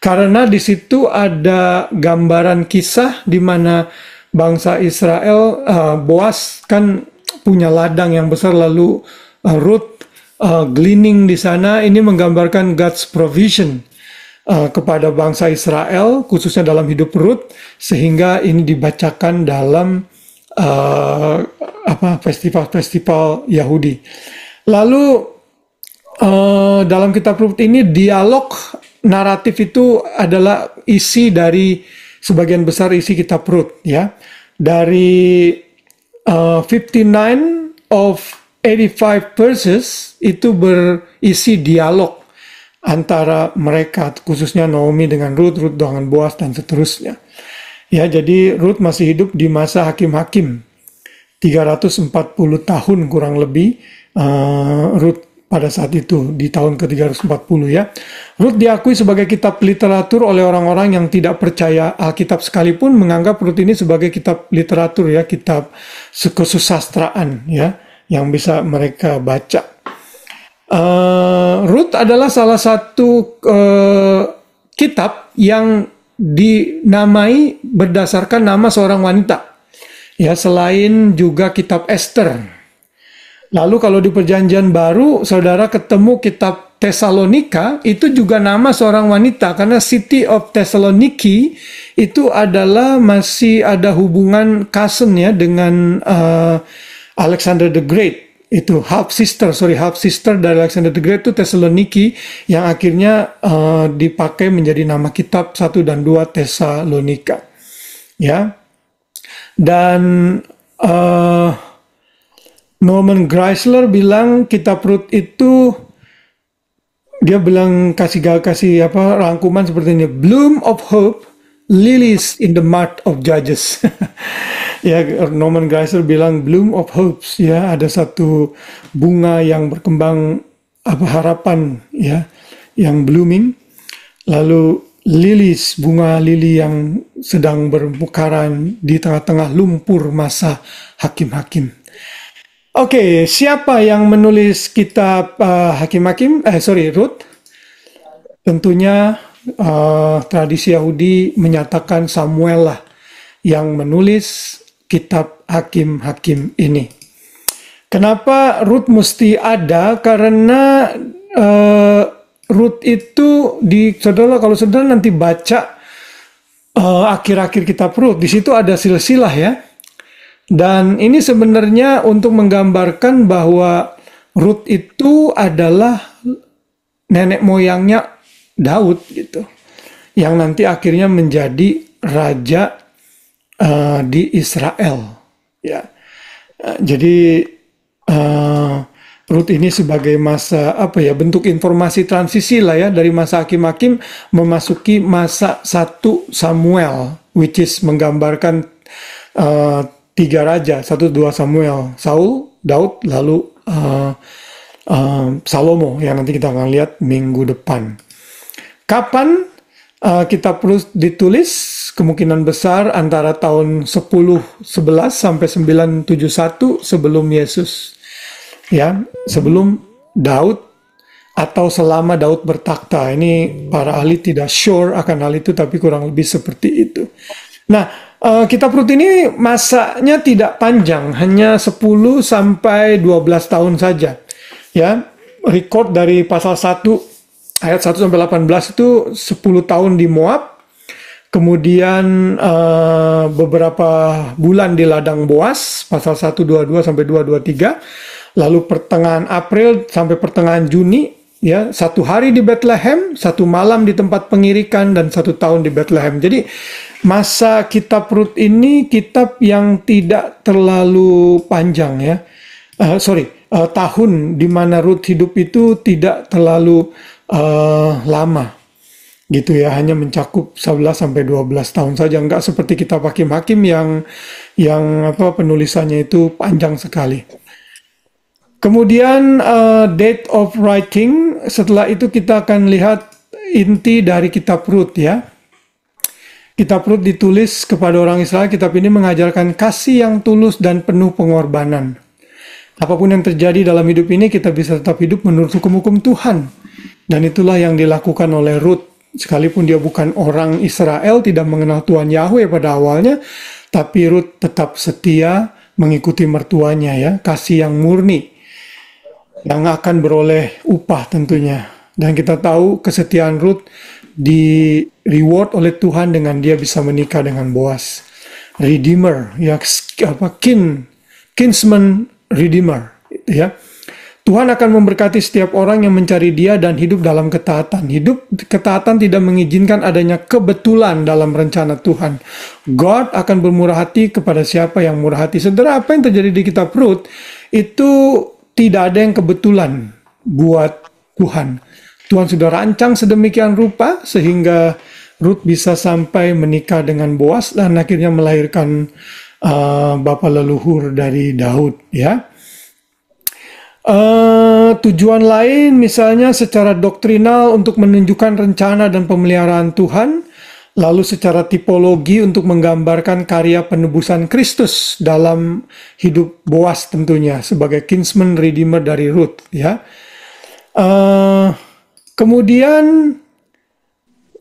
Karena di situ ada gambaran kisah di mana bangsa Israel, Boas kan punya ladang yang besar, lalu Ruth gleaning di sana. Ini menggambarkan God's provision kepada bangsa Israel, khususnya dalam hidup Ruth, sehingga ini dibacakan dalam festival-festival Yahudi. Lalu dalam kitab Ruth ini dialog naratif itu adalah isi dari sebagian besar isi kitab Ruth, ya. Dari 59 of 85 verses itu berisi dialog antara mereka, khususnya Naomi dengan Ruth, Ruth dengan Boas, dan seterusnya. Ya, jadi Ruth masih hidup di masa hakim-hakim, 340 tahun kurang lebih Ruth pada saat itu, di tahun ke-340 ya. Ruth diakui sebagai kitab literatur oleh orang-orang yang tidak percaya Alkitab sekalipun, menganggap Ruth ini sebagai kitab literatur ya, kitab kesusastraan ya, yang bisa mereka baca. Ruth adalah salah satu kitab yang dinamai berdasarkan nama seorang wanita. Ya, selain juga kitab Esther. Lalu kalau di Perjanjian Baru, saudara ketemu kitab Tesalonika, itu juga nama seorang wanita, karena City of Thessaloniki itu adalah masih ada hubungan cousin ya dengan Alexander the Great. Itu half sister dari Alexander the Great itu Thessaloniki, yang akhirnya dipakai menjadi nama kitab 1 dan 2 Tesalonika. Ya. Dan Norman Geisler bilang kitab Ruth itu, dia bilang kasih rangkuman seperti ini: bloom of hope, lilies in the mart of judges. Ya, Norman Geisler bilang bloom of hopes, ya, ada satu bunga yang berkembang harapan ya, yang blooming. Lalu lilies, bunga lili yang sedang bermekaran di tengah-tengah lumpur masa hakim-hakim. Oke, siapa yang menulis kitab Ruth? Tentunya tradisi Yahudi menyatakan Samuel lah yang menulis kitab hakim-hakim ini. Kenapa Ruth mesti ada? Karena Ruth itu kalau saudara nanti baca akhir-akhir kitab Ruth, di situ ada silsilah ya. Dan ini sebenarnya untuk menggambarkan bahwa Ruth itu adalah nenek moyangnya Daud gitu, yang nanti akhirnya menjadi raja di Israel. Ya, jadi Ruth ini sebagai masa bentuk informasi transisi lah ya, dari masa hakim-hakim memasuki masa 1 Samuel, which is menggambarkan 3 raja, 1-2 Samuel, Saul, Daud, lalu Salomo, yang nanti kita akan lihat minggu depan. Kapan kitab Ruth ditulis? Kemungkinan besar antara tahun 1011 sampai 971 sebelum Yesus. Ya, sebelum Daud atau selama Daud bertakhta. Ini para ahli tidak sure akan hal itu, tapi kurang lebih seperti itu. Nah, kitab Ruth ini masanya tidak panjang, hanya 10 sampai 12 tahun saja. Ya, record dari pasal 1 ayat 1 sampai 18 itu 10 tahun di Moab. Kemudian beberapa bulan di ladang Boas, pasal 122 sampai 223. Lalu pertengahan April sampai pertengahan Juni, ya, 1 hari di Bethlehem, 1 malam di tempat pengirikan, dan 1 tahun di Bethlehem. Jadi masa kitab Ruth ini kitab yang tidak terlalu panjang ya. Tahun di mana Ruth hidup itu tidak terlalu lama gitu ya, hanya mencakup 11 sampai 12 tahun saja, enggak seperti kitab hakim-hakim yang penulisannya itu panjang sekali. Kemudian date of writing, setelah itu kita akan lihat inti dari kitab Ruth ya. Kitab Ruth ditulis kepada orang Israel. Kitab ini mengajarkan kasih yang tulus dan penuh pengorbanan. Apapun yang terjadi dalam hidup ini, kita bisa tetap hidup menurut hukum-hukum Tuhan. Dan itulah yang dilakukan oleh Ruth sekalipun dia bukan orang Israel, tidak mengenal Tuhan Yahweh pada awalnya, tapi Rut tetap setia mengikuti mertuanya ya, kasih yang murni, yang akan beroleh upah tentunya. Dan kita tahu kesetiaan Rut di reward oleh Tuhan dengan dia bisa menikah dengan Boaz, Redeemer, ya, kinsman Redeemer, ya. Tuhan akan memberkati setiap orang yang mencari Dia dan hidup dalam ketaatan. Hidup ketaatan tidak mengizinkan adanya kebetulan dalam rencana Tuhan. God akan bermurah hati kepada siapa yang murah hati. Saudara, apa yang terjadi di kitab Rut itu tidak ada yang kebetulan buat Tuhan. Tuhan sudah rancang sedemikian rupa sehingga Rut bisa sampai menikah dengan Boaz dan akhirnya melahirkan bapa leluhur dari Daud, ya. Tujuan lain misalnya secara doktrinal untuk menunjukkan rencana dan pemeliharaan Tuhan, lalu secara tipologi untuk menggambarkan karya penebusan Kristus dalam hidup Boaz tentunya sebagai kinsman redeemer dari Rut, ya. Kemudian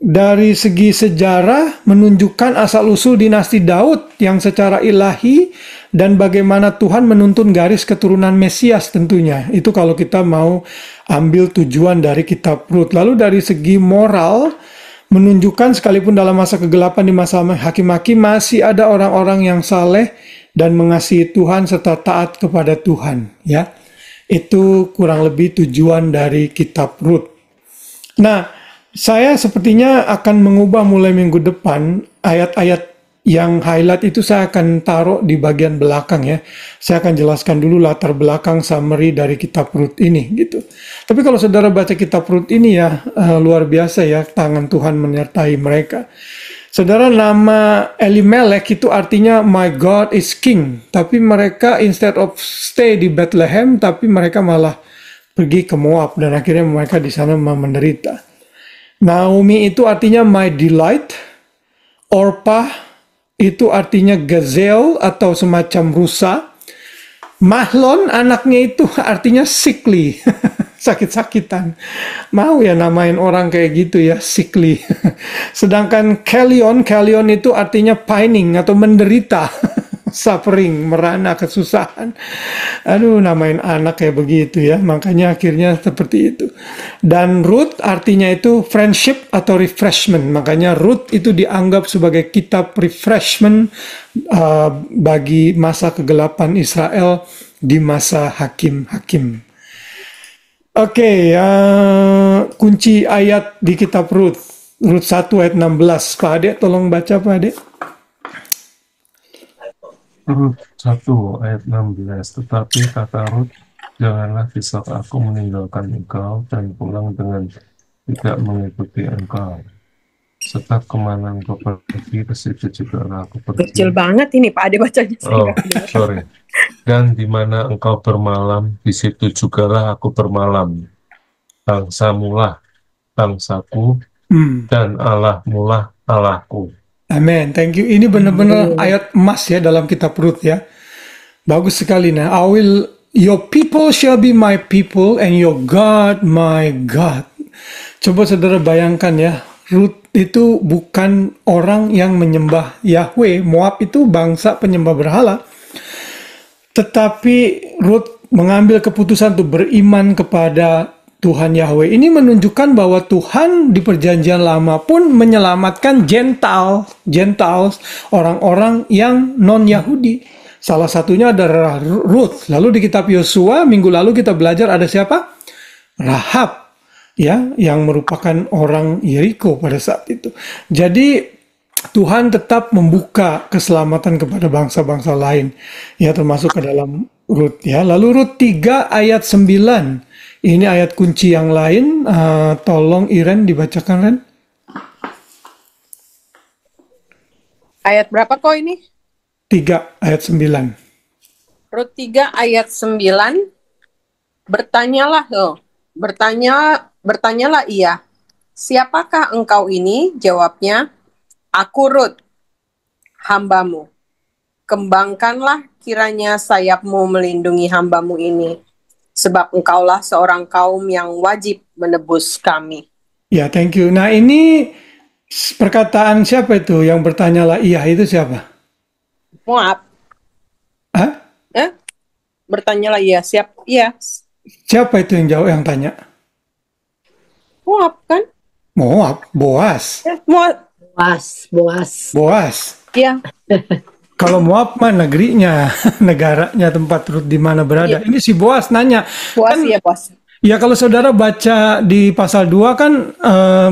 dari segi sejarah menunjukkan asal-usul dinasti Daud yang secara ilahi dan bagaimana Tuhan menuntun garis keturunan Mesias tentunya. Itu kalau kita mau ambil tujuan dari kitab Rut. Lalu dari segi moral menunjukkan sekalipun dalam masa kegelapan di masa hakim-hakim masih ada orang-orang yang saleh dan mengasihi Tuhan serta taat kepada Tuhan, ya. Itu kurang lebih tujuan dari kitab Rut. Nah, saya sepertinya akan mengubah mulai minggu depan ayat-ayat yang highlight itu saya akan taruh di bagian belakang ya. Saya akan jelaskan dulu latar belakang summary dari kitab Rut ini gitu. Tapi kalau saudara baca kitab Rut ini ya luar biasa ya, tangan Tuhan menyertai mereka. Saudara, nama Elimelech itu artinya my God is King. Tapi mereka instead of stay di Bethlehem, tapi mereka malah pergi ke Moab dan akhirnya mereka di sana menderita. Naomi itu artinya my delight. Orpah itu artinya gazelle atau semacam rusa. Mahlon anaknya itu artinya sickly, sakit-sakitan. Mau ya namain orang kayak gitu ya, sickly. Sedangkan Kelion itu artinya pining atau menderita. Suffering, merana, kesusahan. Aduh, namain anak kayak begitu ya. Makanya akhirnya seperti itu. Dan Ruth artinya itu friendship atau refreshment. Makanya Ruth itu dianggap sebagai kitab refreshment bagi masa kegelapan Israel di masa hakim-hakim. Oke, kunci ayat di kitab Ruth. Ruth 1 ayat 16. Pak Ade, tolong baca Pak Ade. Rut 1 ayat 16. Tetapi kata Rut, janganlah besok aku meninggalkan engkau dan pulang dengan tidak mengikuti engkau. Sebab kemana engkau pergi, ke situ juga aku pergi. Kecil banget ini Pak Ade bacanya. Oh, sorry. Dan di mana engkau bermalam, di situ jugalah aku bermalam. Bangsamulah bangsaku, dan Allahmulah Allahku. Amin, thank you. Ini benar-benar ayat emas ya dalam kitab Rut ya. Bagus sekali. Nah, your people shall be my people and your God my God. Coba saudara bayangkan ya, Rut itu bukan orang yang menyembah Yahweh. Moab itu bangsa penyembah berhala. Tetapi Rut mengambil keputusan untuk beriman kepada Tuhan Yahweh. Ini menunjukkan bahwa Tuhan di perjanjian lama pun menyelamatkan Gentiles, orang-orang yang non-Yahudi. Salah satunya adalah Ruth. Lalu di kitab Yosua minggu lalu kita belajar ada siapa? Rahab, ya, yang merupakan orang Yeriko pada saat itu. Jadi Tuhan tetap membuka keselamatan kepada bangsa-bangsa lain, ya, termasuk ke dalam Ruth, ya. Lalu Ruth 3 ayat 9. Ini ayat kunci yang lain, tolong Iren dibacakan, Ren. Ayat berapa kok ini? 3 ayat 9. Rut 3 ayat 9. Bertanyalah ia, siapakah engkau ini? Jawabnya, aku Rut, hambamu. Kembangkanlah kiranya sayapmu melindungi hambamu ini. Sebab engkaulah seorang kaum yang wajib menebus kami. Ya, thank you. Nah, ini perkataan siapa itu yang bertanyalah iya itu siapa? Moab. Hah? Bertanyalah iya, siap. Iya. Siapa itu yang jawab yang tanya? Moab kan? Moab, Boas. Moab. Boas. Iya. Kalau Moab mah negerinya, negaranya tempat Rut di mana berada. Iya. Ini si Boas nanya. Boas, Kan iya, Bos. ya kalau saudara baca di pasal 2 kan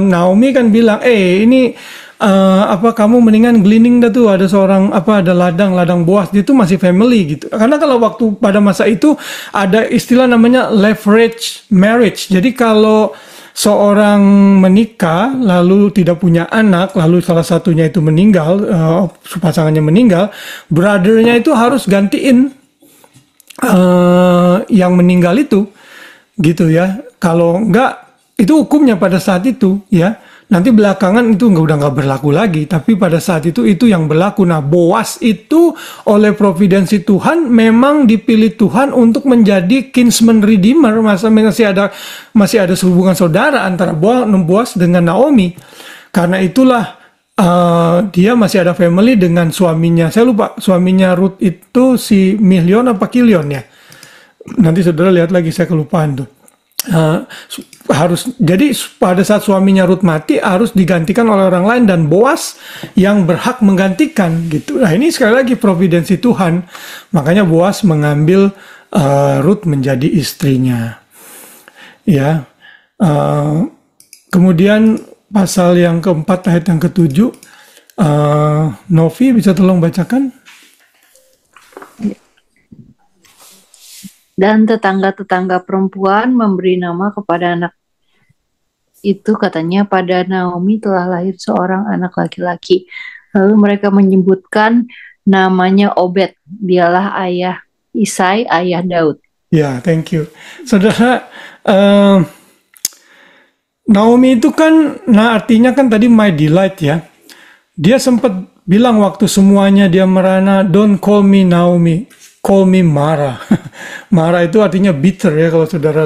Naomi kan bilang, ini apa kamu mendingan gleaning dah tuh ada seorang ada ladang Boas itu masih family gitu. Karena kalau waktu pada masa itu ada istilah namanya leverage marriage. Jadi kalau seorang menikah lalu tidak punya anak lalu salah satunya itu meninggal, pasangannya meninggal, brothernya itu harus gantiin yang meninggal itu. Gitu ya, kalau enggak itu hukumnya pada saat itu ya. Nanti belakangan itu udah nggak berlaku lagi, tapi pada saat itu yang berlaku. Nah, Boas itu oleh providensi Tuhan memang dipilih Tuhan untuk menjadi kinsman redeemer. Masih ada hubungan saudara antara Boas dengan Naomi. Karena itulah dia masih ada family dengan suaminya. Saya lupa suaminya Ruth itu si Milion apa Kilion ya. Nanti saudara lihat lagi, saya kelupaan tuh. Jadi pada saat suaminya Ruth mati harus digantikan oleh orang lain dan Boas yang berhak menggantikan gitu. Nah, ini sekali lagi providensi Tuhan. Makanya Boas mengambil Ruth menjadi istrinya. Ya. Kemudian pasal yang keempat ayat yang ketujuh, Novi bisa tolong bacakan? Dan tetangga-tetangga perempuan memberi nama kepada anak itu, katanya, pada Naomi telah lahir seorang anak laki-laki. Lalu mereka menyebutkan namanya Obed. Dialah ayah Isai, ayah Daud. Ya, thank you. Saudara, Naomi itu kan, artinya kan tadi my delight ya. Dia sempat bilang waktu semuanya dia merana, don't call me Naomi, call me Mara. Mara itu artinya bitter ya, kalau saudara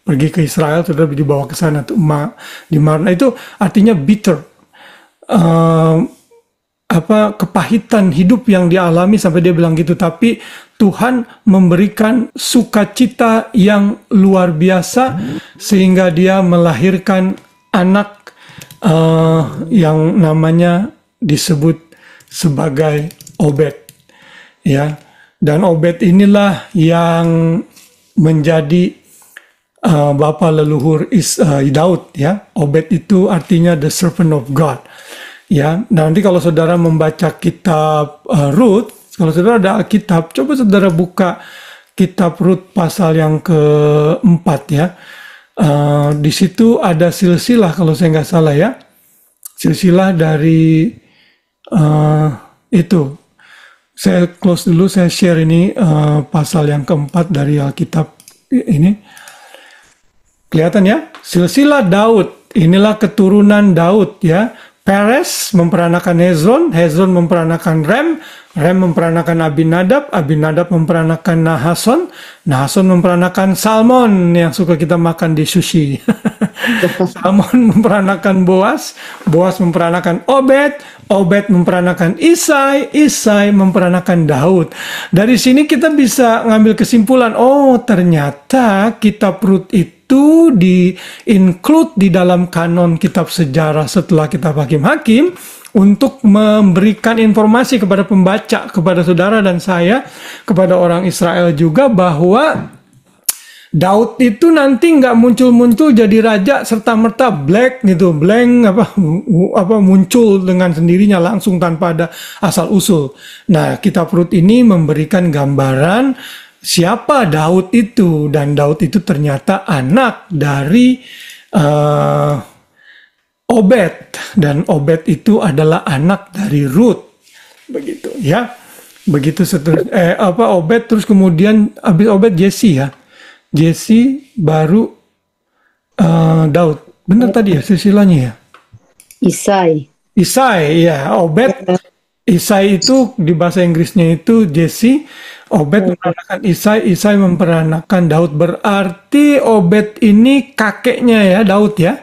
pergi ke Israel, saudara dibawa ke sana tuh di Mara itu artinya bitter. Kepahitan hidup yang dialami sampai dia bilang gitu. Tapi Tuhan memberikan sukacita yang luar biasa sehingga dia melahirkan anak yang namanya disebut sebagai Obed ya. Dan Obed inilah yang menjadi bapa leluhur Daud ya. Obed itu artinya the servant of God. Ya, nanti kalau saudara membaca kitab Rut, kalau saudara ada Alkitab, coba saudara buka kitab Rut pasal yang keempat ya. Di situ ada silsilah kalau saya nggak salah ya. Silsilah dari itu. Saya close dulu, saya share ini pasal yang keempat dari Alkitab ini. Kelihatan ya? Silsilah Daud, inilah keturunan Daud ya. Peres memperanakan Hezron, Hezron memperanakan Rem, Rem memperanakan Abinadab, Abinadab memperanakan Nahason, Nahason memperanakan Salmon yang suka kita makan di sushi. Salmon memperanakan Boas, Boas memperanakan Obed, Obed memperanakan Isai, Isai memperanakan Daud. Dari sini kita bisa ngambil kesimpulan, oh ternyata kitab Rut itu di-include di dalam kanon kitab sejarah setelah kitab Hakim-Hakim untuk memberikan informasi kepada pembaca, kepada saudara dan saya, kepada orang Israel juga bahwa Daud itu nanti nggak muncul-muncul jadi raja serta-merta blank muncul dengan sendirinya langsung tanpa ada asal usul. Nah, kitab Rut ini memberikan gambaran siapa Daud itu, dan Daud itu ternyata anak dari Obed, dan Obed itu adalah anak dari Rut, begitu ya. Begitu Obed terus kemudian habis Obed Jesse ya. Jesse baru Daud. Benar tadi ya silsilahnya ya? Isai ya, Obed. Isai itu di bahasa Inggrisnya itu Jesse, Obed memperanakan Isai, Isai memperanakan Daud. Berarti Obed ini kakeknya ya Daud ya.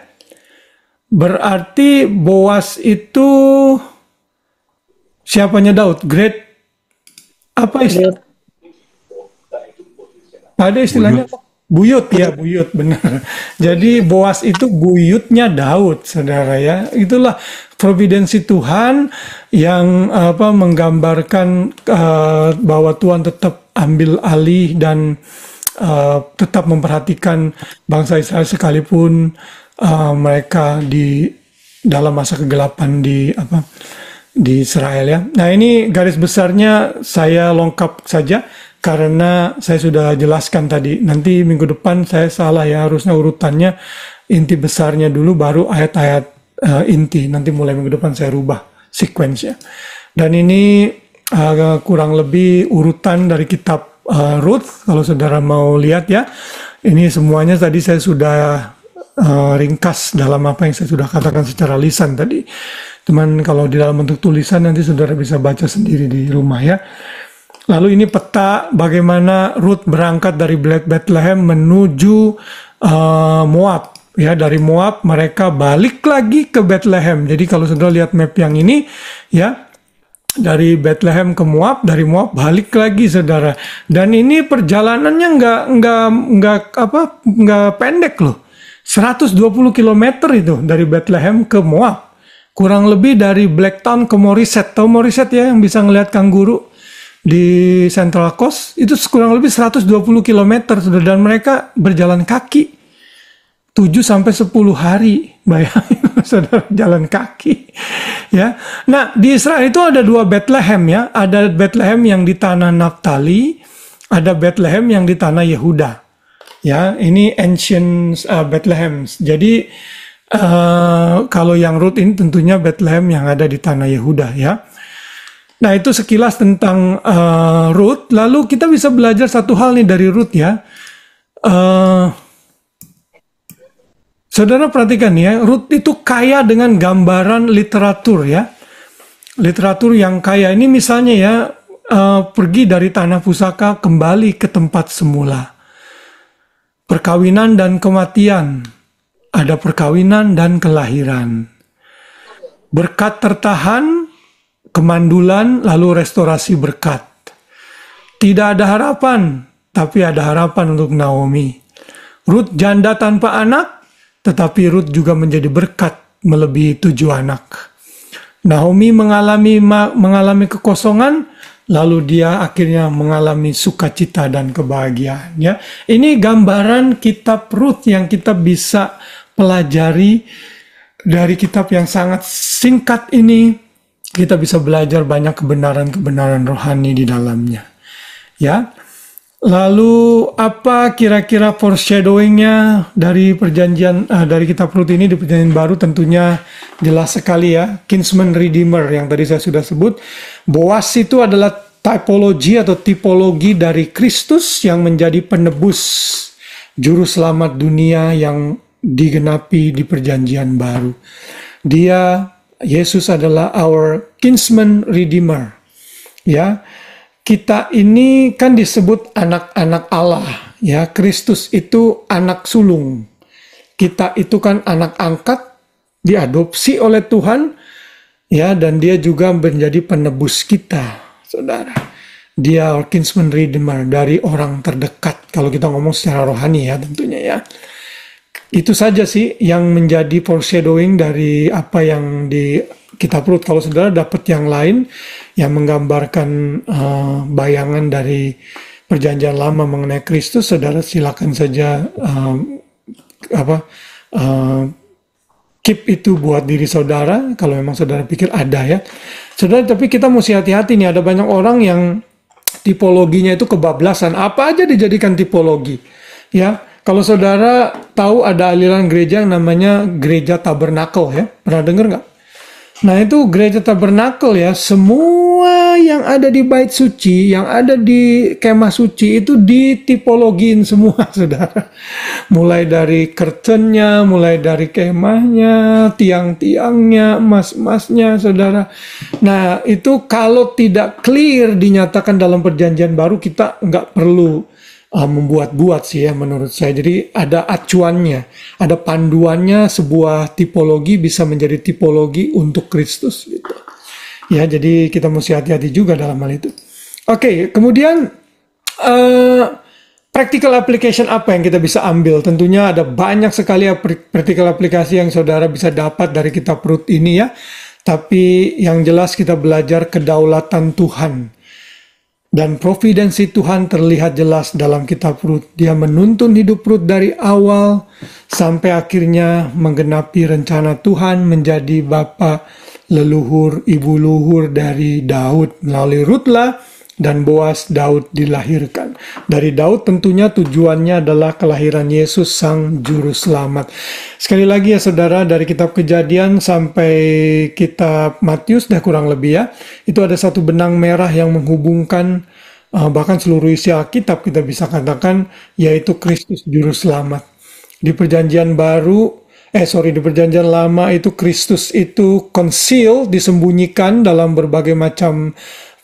Berarti Boas itu siapanya Daud? Great apa istilah? Ada istilahnya apa? Buyut ya, buyut benar. Jadi Boas itu buyutnya Daud, saudara ya. Itulah providensi Tuhan yang menggambarkan bahwa Tuhan tetap ambil alih dan tetap memperhatikan bangsa Israel sekalipun mereka di dalam masa kegelapan di Israel ya. Nah ini garis besarnya saya lengkap saja. Karena saya sudah jelaskan tadi, nanti minggu depan saya salah ya, harusnya urutannya inti besarnya dulu baru ayat-ayat inti. Nanti mulai minggu depan saya rubah sequence-nya. Dan ini kurang lebih urutan dari kitab Ruth, kalau saudara mau lihat ya. Ini semuanya tadi saya sudah ringkas dalam apa yang saya sudah katakan secara lisan tadi. Cuman kalau di dalam bentuk tulisan nanti saudara bisa baca sendiri di rumah ya. Lalu ini peta bagaimana Ruth berangkat dari Bethlehem menuju Moab. Ya, dari Moab mereka balik lagi ke Bethlehem. Jadi kalau saudara lihat map yang ini, ya dari Bethlehem ke Moab, dari Moab balik lagi saudara. Dan ini perjalanannya nggak pendek loh. 120 km itu dari Bethlehem ke Moab. Kurang lebih dari Blacktown ke Morisset. Tahu Morisset ya yang bisa ngelihat kanguru di Central Coast itu kurang lebih 120 km dan mereka berjalan kaki 7-10 hari, bayangin saudara jalan kaki ya. Nah di Israel itu ada 2 Bethlehem ya, ada Bethlehem yang di tanah Naftali, ada Bethlehem yang di tanah Yehuda ya. Ini ancient Bethlehem. Jadi kalau yang Ruth ini tentunya Bethlehem yang ada di tanah Yehuda ya. Nah itu sekilas tentang Ruth. Lalu kita bisa belajar satu hal nih dari Ruth ya. Saudara perhatikan ya, Ruth itu kaya dengan gambaran literatur ya. Literatur yang kaya ini misalnya ya, pergi dari tanah pusaka kembali ke tempat semula. Perkawinan dan kematian. Ada perkawinan dan kelahiran. Berkat tertahan, kemandulan, lalu restorasi berkat. Tidak ada harapan, tapi ada harapan untuk Naomi. Ruth janda tanpa anak, tetapi Ruth juga menjadi berkat melebihi 7 anak. Naomi mengalami kekosongan, lalu dia akhirnya mengalami sukacita dan kebahagiaan. Ya, ini gambaran kitab Ruth yang kita bisa pelajari dari kitab yang sangat singkat ini. Kita bisa belajar banyak kebenaran-kebenaran rohani di dalamnya. Ya. Lalu apa kira-kira foreshadowing-nya dari perjanjian dari kitab Ruth ini di perjanjian baru? Tentunya jelas sekali ya, kinsman redeemer yang tadi saya sudah sebut. Boas itu adalah tipologi atau tipologi dari Kristus yang menjadi penebus juru selamat dunia yang digenapi di perjanjian baru. Yesus adalah our kinsman redeemer. Ya, kita ini kan disebut anak-anak Allah. Ya, Kristus itu anak sulung. Kita itu kan anak angkat, diadopsi oleh Tuhan. Ya, dan dia juga menjadi penebus kita, saudara. Dia our kinsman redeemer dari orang terdekat. Kalau kita ngomong secara rohani ya, tentunya ya. Itu saja sih yang menjadi foreshadowing dari apa yang di kitab Ruth. Kalau saudara dapat yang lain yang menggambarkan bayangan dari perjanjian lama mengenai Kristus, saudara silakan saja keep itu buat diri saudara. Kalau memang saudara pikir ada ya, saudara. Tapi kita mesti hati-hati nih. Ada banyak orang yang tipologinya itu kebablasan. Apa aja dijadikan tipologi, ya. Kalau saudara tahu ada aliran gereja yang namanya gereja tabernakel ya, pernah dengar nggak? Nah itu gereja tabernakel ya, semua yang ada di bait suci, yang ada di kemah suci itu ditipologiin semua saudara. Mulai dari curtainnya, mulai dari kemahnya, tiang-tiangnya, emas-emasnya saudara. Nah itu kalau tidak clear dinyatakan dalam perjanjian baru, kita nggak perlu membuat-buat sih ya menurut saya. Jadi ada acuannya, ada panduannya, sebuah tipologi bisa menjadi tipologi untuk Kristus gitu. Ya, jadi kita mesti hati-hati juga dalam hal itu. Oke, kemudian practical application apa yang kita bisa ambil? Tentunya ada banyak sekali practical aplikasi yang saudara bisa dapat dari kitab Rut ini ya. Tapi yang jelas kita belajar kedaulatan Tuhan. Dan providensi Tuhan terlihat jelas dalam kitab Rut. Dia menuntun hidup Rut dari awal sampai akhirnya menggenapi rencana Tuhan menjadi bapa leluhur, ibu luhur dari Daud. Melalui Rutlah dan Boas Daud dilahirkan. Dari Daud tentunya tujuannya adalah kelahiran Yesus Sang Juru Selamat. Sekali lagi ya saudara, dari kitab Kejadian sampai kitab Matius dah kurang lebih ya, itu ada satu benang merah yang menghubungkan bahkan seluruh isi Alkitab kita bisa katakan, yaitu Kristus Juru Selamat. Di perjanjian di perjanjian lama itu Kristus itu conceal, disembunyikan dalam berbagai macam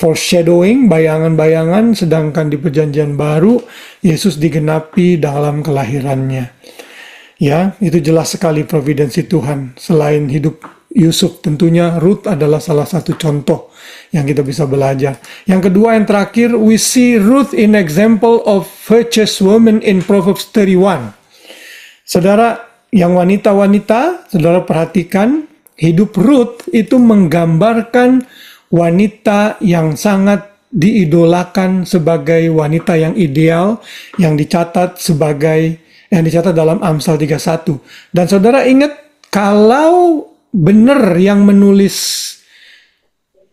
foreshadowing, bayangan-bayangan, sedangkan di perjanjian baru Yesus digenapi dalam kelahirannya. Ya, itu jelas sekali providensi Tuhan. Selain hidup Yusuf, tentunya Ruth adalah salah satu contoh yang kita bisa belajar. Yang kedua, yang terakhir, we see Ruth in example of virtuous woman in Proverbs 31. Saudara, yang wanita-wanita, saudara perhatikan, hidup Ruth itu menggambarkan wanita yang sangat diidolakan sebagai wanita yang ideal, yang dicatat dalam Amsal 31. Dan saudara ingat, kalau benar yang menulis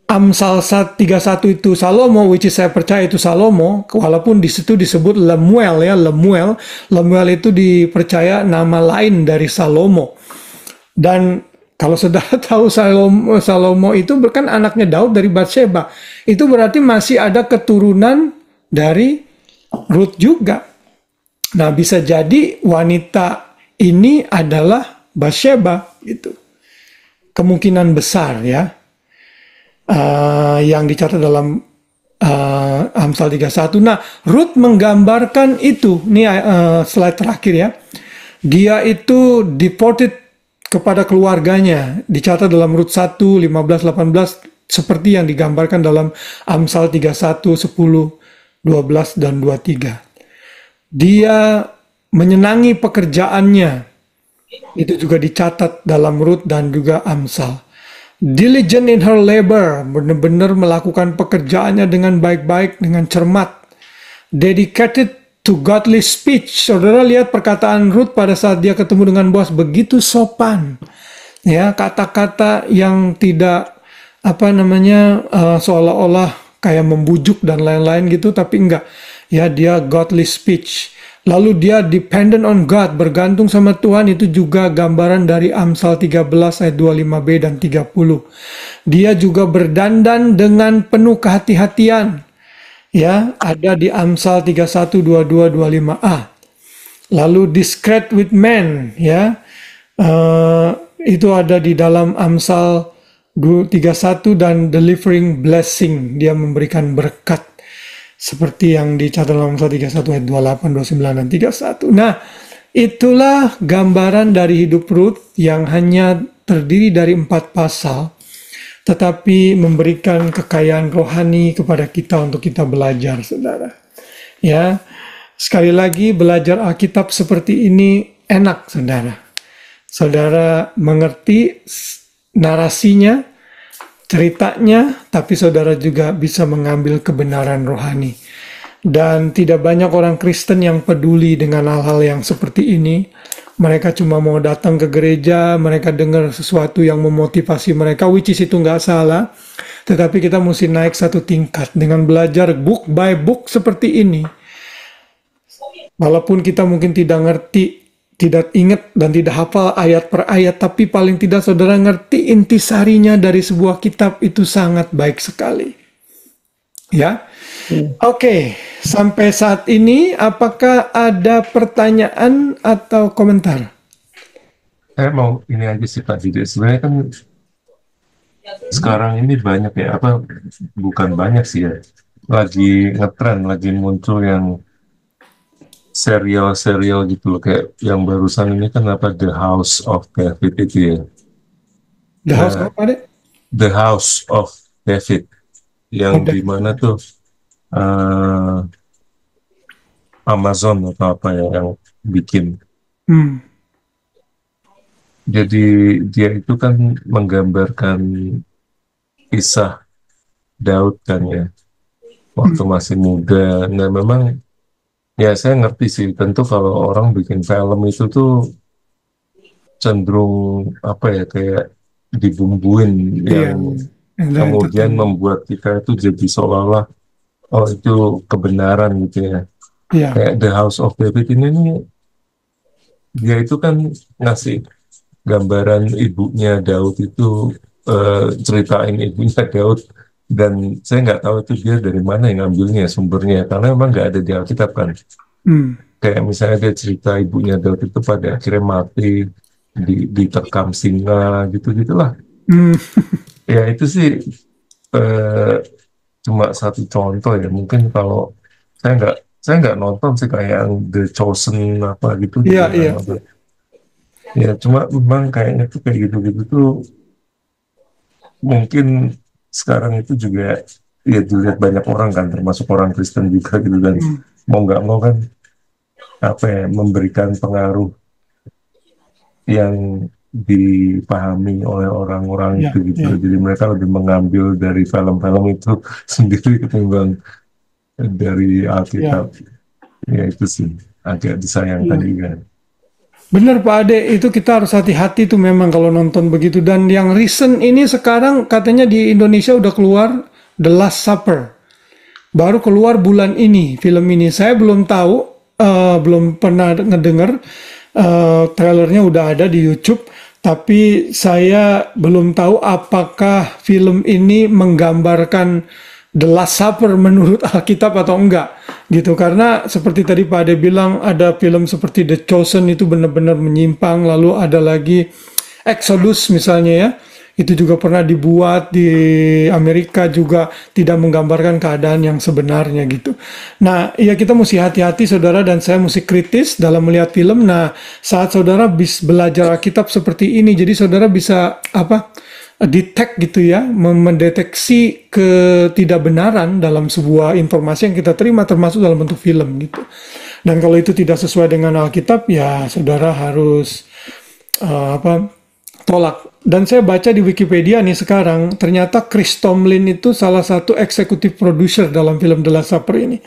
Amsal 31 itu Salomo, which is saya percaya itu Salomo, walaupun di situ disebut Lemuel ya, Lemuel itu dipercaya nama lain dari Salomo. Dan kalau saudara tahu Salomo itu kan anaknya Daud dari Batsheba. Itu berarti masih ada keturunan dari Ruth juga. Nah, bisa jadi wanita ini adalah Batsheba itu. Kemungkinan besar ya. Yang dicatat dalam Amsal 31. Nah, Ruth menggambarkan itu. Ini slide terakhir ya. Dia itu deported kepada keluarganya, dicatat dalam Rut 1, 15, 18, seperti yang digambarkan dalam Amsal 31, 10, 12, dan 23. Dia menyenangi pekerjaannya, itu juga dicatat dalam Rut dan juga Amsal. Diligent in her labor, benar-benar melakukan pekerjaannya dengan baik-baik, dengan cermat. Dedicated to godly speech. Saudara lihat perkataan Ruth pada saat dia ketemu dengan Boas, begitu sopan. Ya, kata-kata yang tidak seolah-olah kayak membujuk dan lain-lain gitu, tapi enggak. Ya, dia godly speech. Lalu dia dependent on God, bergantung sama Tuhan, itu juga gambaran dari Amsal 13 ayat 25b dan 30. Dia juga berdandan dengan penuh kehati-hatian. Ya, ada di Amsal 31, 22, 25a. Lalu discreet with men, ya, itu ada di dalam Amsal 31 dan delivering blessing, dia memberikan berkat seperti yang dicatat dalam Amsal 31 ayat 28, 29 dan 31. Nah, itulah gambaran dari hidup Ruth yang hanya terdiri dari 4 pasal, tetapi memberikan kekayaan rohani kepada kita untuk kita belajar, saudara. Ya, sekali lagi belajar Alkitab seperti ini enak, saudara. Saudara mengerti narasinya, ceritanya, tapi saudara juga bisa mengambil kebenaran rohani. Dan tidak banyak orang Kristen yang peduli dengan hal-hal yang seperti ini. Mereka cuma mau datang ke gereja, mereka dengar sesuatu yang memotivasi mereka, which is itu nggak salah. Tetapi kita mesti naik satu tingkat dengan belajar book by book seperti ini. Walaupun kita mungkin tidak ngerti, tidak ingat dan tidak hafal ayat per ayat, tapi paling tidak saudara ngerti intisarinya dari sebuah kitab, itu sangat baik sekali. Ya, Oke, sampai saat ini apakah ada pertanyaan atau komentar? Saya mau ini aja sih Pak Didi. Sebenarnya kan sekarang ini banyak ya, bukan banyak sih ya, lagi ngetren, lagi muncul yang serial gitu loh, kayak yang barusan ini kan apa, The House of David itu ya. The House Nah, apa deh? The House of David yang Ada. di mana tuh eh, Amazon atau apa ya yang bikin. Hmm. Jadi dia itu kan menggambarkan kisah Daud kan ya, waktu masih muda. Nah memang ya saya ngerti sih, tentu kalau orang bikin film itu tuh cenderung apa ya, kayak dibumbuin Iya. yang Dan kemudian membuat kita itu jadi seolah-olah oh itu kebenaran gitu ya. Iya. Kayak The House of David ini nih, dia itu kan ngasih gambaran ibunya Daud itu, ceritain ibunya Daud, dan saya nggak tahu itu dia dari mana yang ngambilnya sumbernya, karena memang nggak ada di Alkitab kan. Hmm. Kayak misalnya dia cerita ibunya Daud itu pada akhirnya mati diterkam singa gitu gitulah. Hmm. Ya itu sih cuma satu contoh ya. Mungkin kalau saya nggak nonton sih kayak yang The Chosen apa gitu Iya, juga nggak iya. nonton. Ya cuma memang kayaknya tuh kayak gitu-gitu tuh mungkin sekarang itu juga ya dilihat banyak orang kan, termasuk orang Kristen juga gitu kan. Hmm. Mau nggak mau kan apa ya, memberikan pengaruh yang dipahami oleh orang-orang Iya, itu gitu. iya. Jadi mereka lebih mengambil dari film-film itu sendiri ketimbang dari Iya. Alkitab. Ya itu sih agak disayangkan Iya. juga. Bener Pak Ade, itu kita harus hati-hati tuh memang kalau nonton begitu. Dan yang recent ini sekarang katanya di Indonesia udah keluar The Last Supper. Baru keluar bulan ini film ini. Saya belum tahu, belum pernah ngedenger. Trailernya udah ada di YouTube. Tapi saya belum tahu apakah film ini menggambarkan The Last Supper menurut Alkitab atau enggak gitu, karena seperti tadi Pak Ade bilang ada film seperti The Chosen itu benar-benar menyimpang, lalu ada lagi Exodus misalnya ya, itu juga pernah dibuat di Amerika juga tidak menggambarkan keadaan yang sebenarnya gitu. Nah ya kita mesti hati-hati saudara, dan saya mesti kritis dalam melihat film. Nah saat saudara bisa belajar Alkitab seperti ini, jadi saudara bisa apa, detect gitu ya, mendeteksi ketidakbenaran dalam sebuah informasi yang kita terima, termasuk dalam bentuk film gitu. Dan kalau itu tidak sesuai dengan Alkitab, ya saudara harus tolak. Dan saya baca di Wikipedia nih sekarang, ternyata Chris Tomlin itu salah satu eksekutif produser dalam film The Last Supper ini.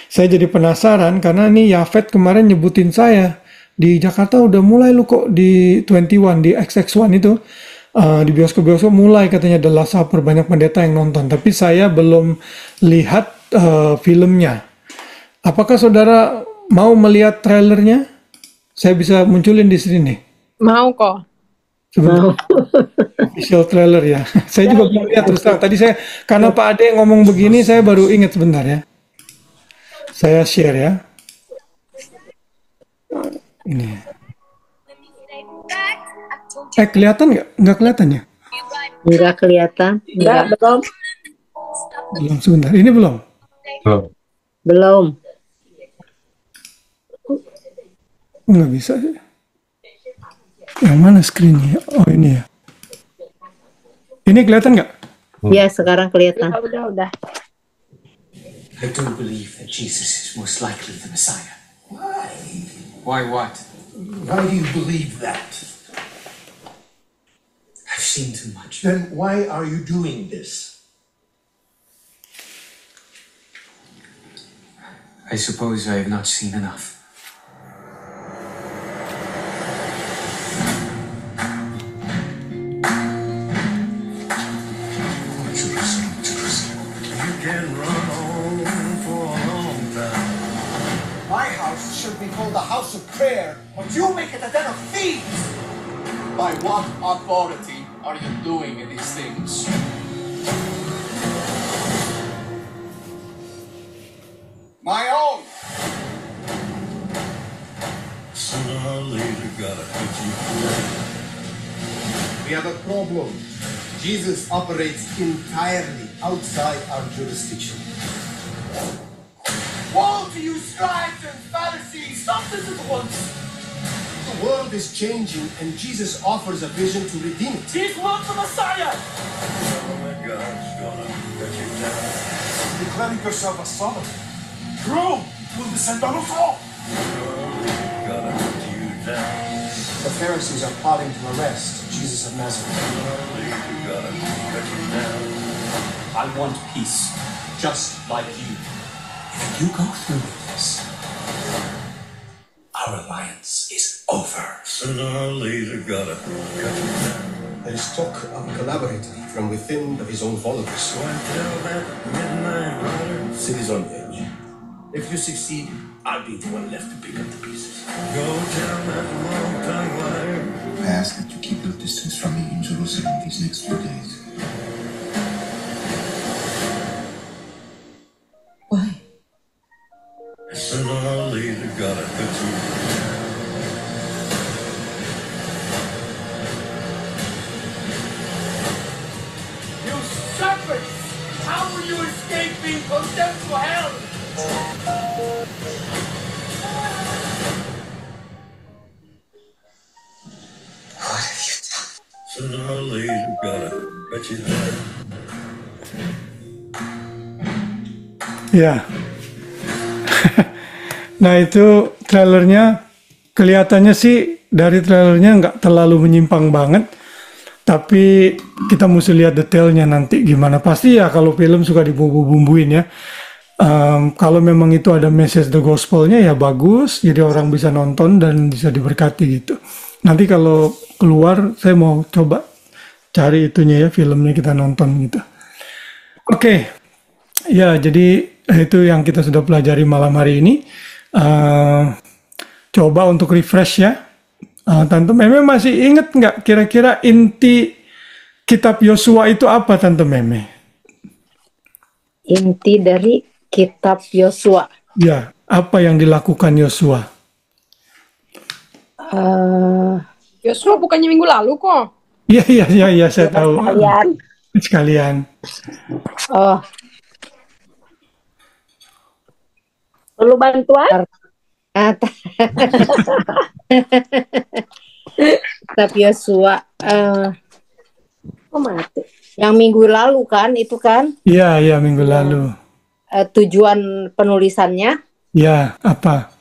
Saya jadi penasaran karena nih Yafet kemarin nyebutin saya di Jakarta udah mulai lu kok di 21 di XX1 itu. Di bioskop-bioskop mulai katanya The Last Supper, banyak pendeta yang nonton, tapi saya belum lihat filmnya. Apakah saudara mau melihat trailernya? Saya bisa munculin di sini nih. Mau kok. Sebentar. Official trailer ya. Saya juga belum lihat terus terang. Tadi saya karena Pak Ade ngomong begini, saya baru ingat sebentar ya. Saya share ya. Ini. Kelihatan nggak? Nggak kelihatan ya? Nggak kelihatan. Enggak, belum. Belum, sebentar. Ini belum? Belum. Belum. Nggak bisa sih. Yang mana screen-nya? Oh ini ya. Ini kelihatan nggak? Ya sekarang kelihatan. Udah. I do believe that Jesus is most likely the Messiah. Why? Why what? Why do you believe that? I've seen too much. Then why are you doing this? I suppose I have not seen enough. Jerusalem, Jerusalem. You can run on for a long time. My house should be called the house of prayer, but you make it a den of thieves. By what authority are you doing these things? My own. Sooner or later, gotta put you through. We have a problem. Jesus operates entirely outside our jurisdiction. Woe to you, scribes and Pharisees! Stop this at once! The world is changing, and Jesus offers a vision to redeem it. He's not the Messiah! Oh my God's gonna let you down. Declaring yourself a Solomon. Rome will descend on us all! Gonna let you down. The Pharisees are plotting to arrest Jesus of Nazareth. Gonna let you down. I want peace, just like you. If you go through with this, our alliance is over. Sooner or later, gotta cut you down. There is talk of a collaborator from within of his own followers. Go and tell that midnight rider. City's on edge. If you succeed, I'll be the one left to pick up the pieces. Go tell that long-tongued liar. I ask that you keep your distance from me in Jerusalem these next few days. Why? Sooner or later, gotta cut you down. You serpents! How will you escape being condemned to hell? What have you done? Sooner or later, gotta cut you down. Ya. Nah itu trailernya, kelihatannya sih dari trailernya nggak terlalu menyimpang banget, tapi kita mesti lihat detailnya nanti gimana. Pasti ya kalau film suka dibumbu-bumbuin ya. Kalau memang itu ada message the gospelnya ya bagus, jadi orang bisa nonton dan bisa diberkati gitu. Nanti kalau keluar saya mau coba cari itunya ya, filmnya kita nonton gitu. Oke. Ya, jadi itu yang kita sudah pelajari malam hari ini. Coba untuk refresh ya. Tante Meme masih ingat nggak kira-kira inti kitab Yosua itu apa, Tante Meme? Inti dari kitab Yosua. Ya, apa yang dilakukan Yosua? Yosua bukannya minggu lalu kok. Iya, saya tahu. Sekalian. Oh. Perlu bantuan? Kitab Yosua. Mati. Yang minggu lalu kan, itu kan? Iya, minggu lalu. Tujuan penulisannya? Ya, apa?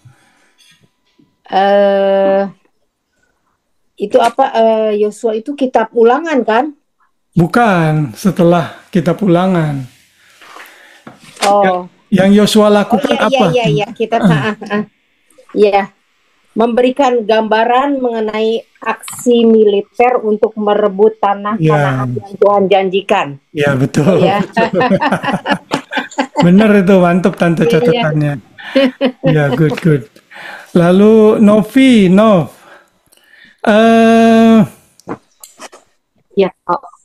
Itu apa? Yosua itu kitab ulangan kan? Bukan, setelah kitab ulangan. Oh. Yang Yosua lakukan apa? Iya, kita ya, memberikan gambaran mengenai aksi militer untuk merebut tanah Kanaan yang Tuhan janjikan. Ya, betul. Ya. Benar itu, mantap Tante catatannya. Ya, good. Lalu Novi, ya.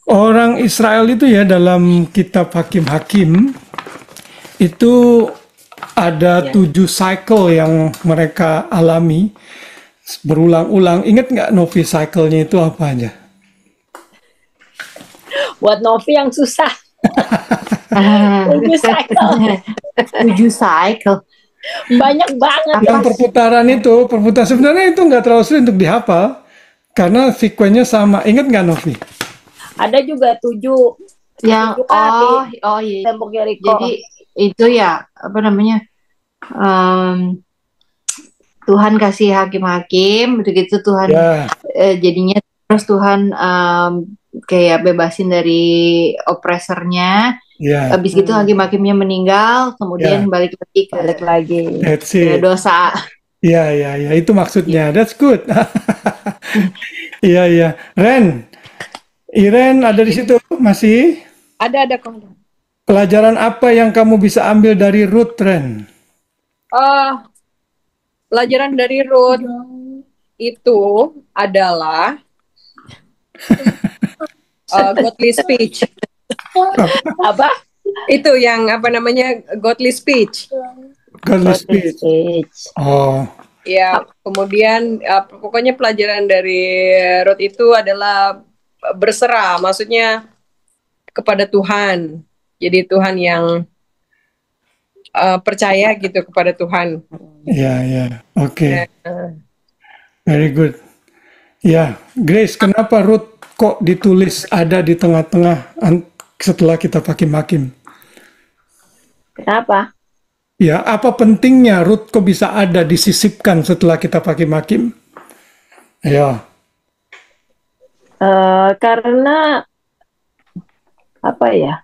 Orang Israel itu ya dalam kitab Hakim-Hakim itu ada 7 cycle yang mereka alami berulang-ulang. Ingat nggak Novi cycle-nya itu apa aja? Buat Novi yang susah. 7 cycle. 7 cycle. Banyak banget. Yang perputaran sebenarnya itu nggak terlalu sulit untuk dihafal karena sekuennya sama. Ingat nggak Novi? Ada juga 7 yang iya. Tembok Yeriko. Jadi itu ya apa namanya, Tuhan kasih hakim-hakim begitu Tuhan jadinya terus Tuhan kayak bebasin dari opresernya. Habis gitu hakim-hakimnya meninggal, kemudian balik lagi ke dosa. Iya, itu maksudnya. That's good. Iya. Iren ada di situ masih? Ada kok. Pelajaran apa yang kamu bisa ambil dari Ruth, Ren? Pelajaran dari Ruth itu adalah godly speech. Apa? Itu yang apa namanya, godly speech. Godly speech. Oh. Ya, kemudian pokoknya pelajaran dari Ruth itu adalah berserah, maksudnya kepada Tuhan. Jadi Tuhan yang percaya gitu kepada Tuhan. Ya. Oke. Nah, Very good. Ya, Grace, kenapa Ruth kok ditulis ada di tengah-tengah setelah kitab Hakim-Hakim? Kenapa? Ya, apa pentingnya Ruth kok bisa ada disisipkan setelah kitab Hakim-Hakim? Ya, Karena apa ya?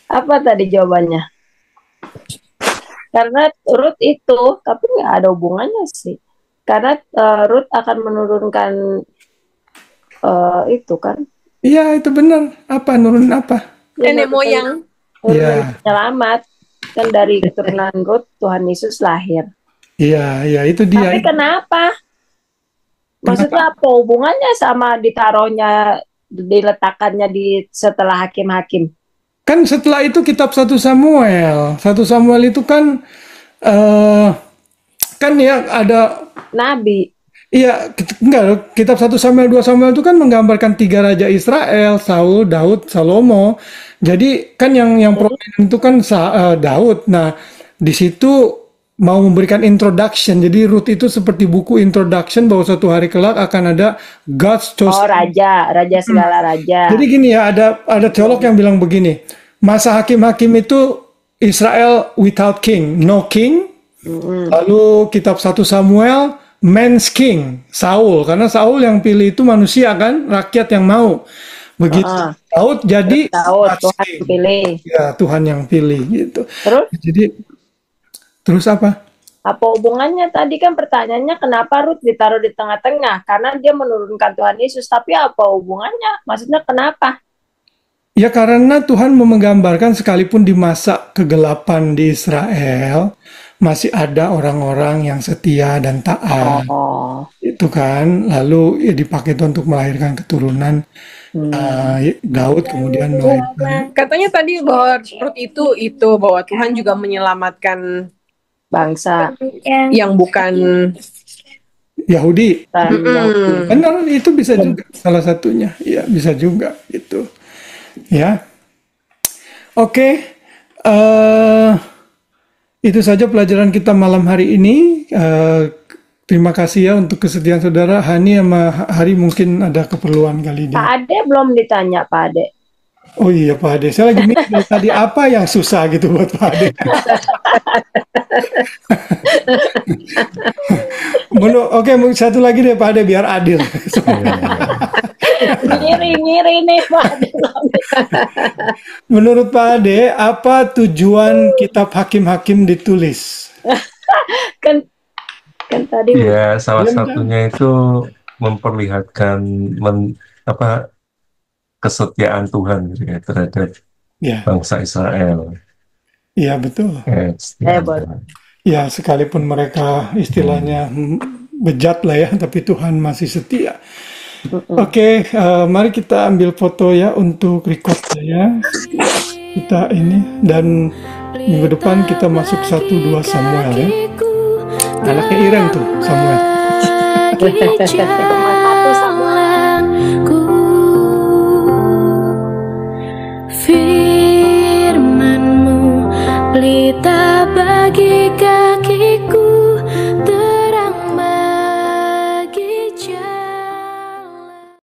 Apa tadi jawabannya? Karena Ruth itu, tapi nggak ada hubungannya sih. Karena Ruth akan menurunkan itu kan, iya itu benar. Apa nurun apa? nenek moyang. Iya. Selamat kan dari keturunan Ruth Tuhan Yesus lahir. Iya, itu dia. Tapi kenapa? Maksudnya apa hubungannya sama ditaruhnya, diletakkannya di setelah Hakim-Hakim? Kan setelah itu kitab 1 Samuel. 1 Samuel itu kan kan ya ada Nabi. iya, enggak, kitab 1 Samuel 2 Samuel itu kan menggambarkan 3 raja Israel, Saul, Daud, Salomo. Jadi kan yang prominent itu kan Daud. Nah, di situ mau memberikan introduction. Jadi Ruth itu seperti buku introduction bahwa suatu hari kelak akan ada God's chosen. Oh, raja segala raja. Jadi gini ya, ada teolog yang bilang begini, masa Hakim-Hakim itu Israel without king, no king. Lalu kitab 1 Samuel, man's king, Saul. Karena Saul yang pilih itu manusia kan, rakyat yang mau. Begitu. Daud jadi Tuhan king. pilih. Ya, Tuhan yang pilih gitu. Terus? Jadi terus apa? Apa hubungannya tadi kan pertanyaannya kenapa Ruth ditaruh di tengah-tengah? Karena dia menurunkan Tuhan Yesus. Tapi apa hubungannya? Maksudnya kenapa? Ya karena Tuhan menggambarkan sekalipun di masa kegelapan di Israel masih ada orang-orang yang setia dan taat. Itu kan, lalu ya dipakai itu untuk melahirkan keturunan Daud, kemudian melahirkan. Katanya tadi bahwa Ruth itu bahwa Tuhan juga menyelamatkan bangsa yang bukan Yahudi. Benar, itu bisa juga salah satunya. Ya, bisa juga itu. Ya. Oke. Itu saja pelajaran kita malam hari ini. Terima kasih ya untuk kesediaan saudara. Hani sama Hari mungkin ada keperluan kali ini. Pak Ade belum ditanya, Pak Ade. Oh iya Pak Ade, saya lagi mikir tadi apa yang susah gitu buat Pak Ade. Oke, satu lagi deh Pak Ade biar adil. Ngiri nih Pak Ade. Menurut Pak Ade, apa tujuan kitab Hakim-Hakim ditulis? kan tadi ya salah satunya itu memperlihatkan kesetiaan Tuhan gitu ya, terhadap bangsa Israel. Iya betul. Ya sekalipun mereka istilahnya bejat lah ya, tapi Tuhan masih setia. Oke, mari kita ambil foto ya untuk record ya. Kita ini dan minggu depan kita masuk 1-2 Samuel ya. Anaknya Ireng tuh Samuel.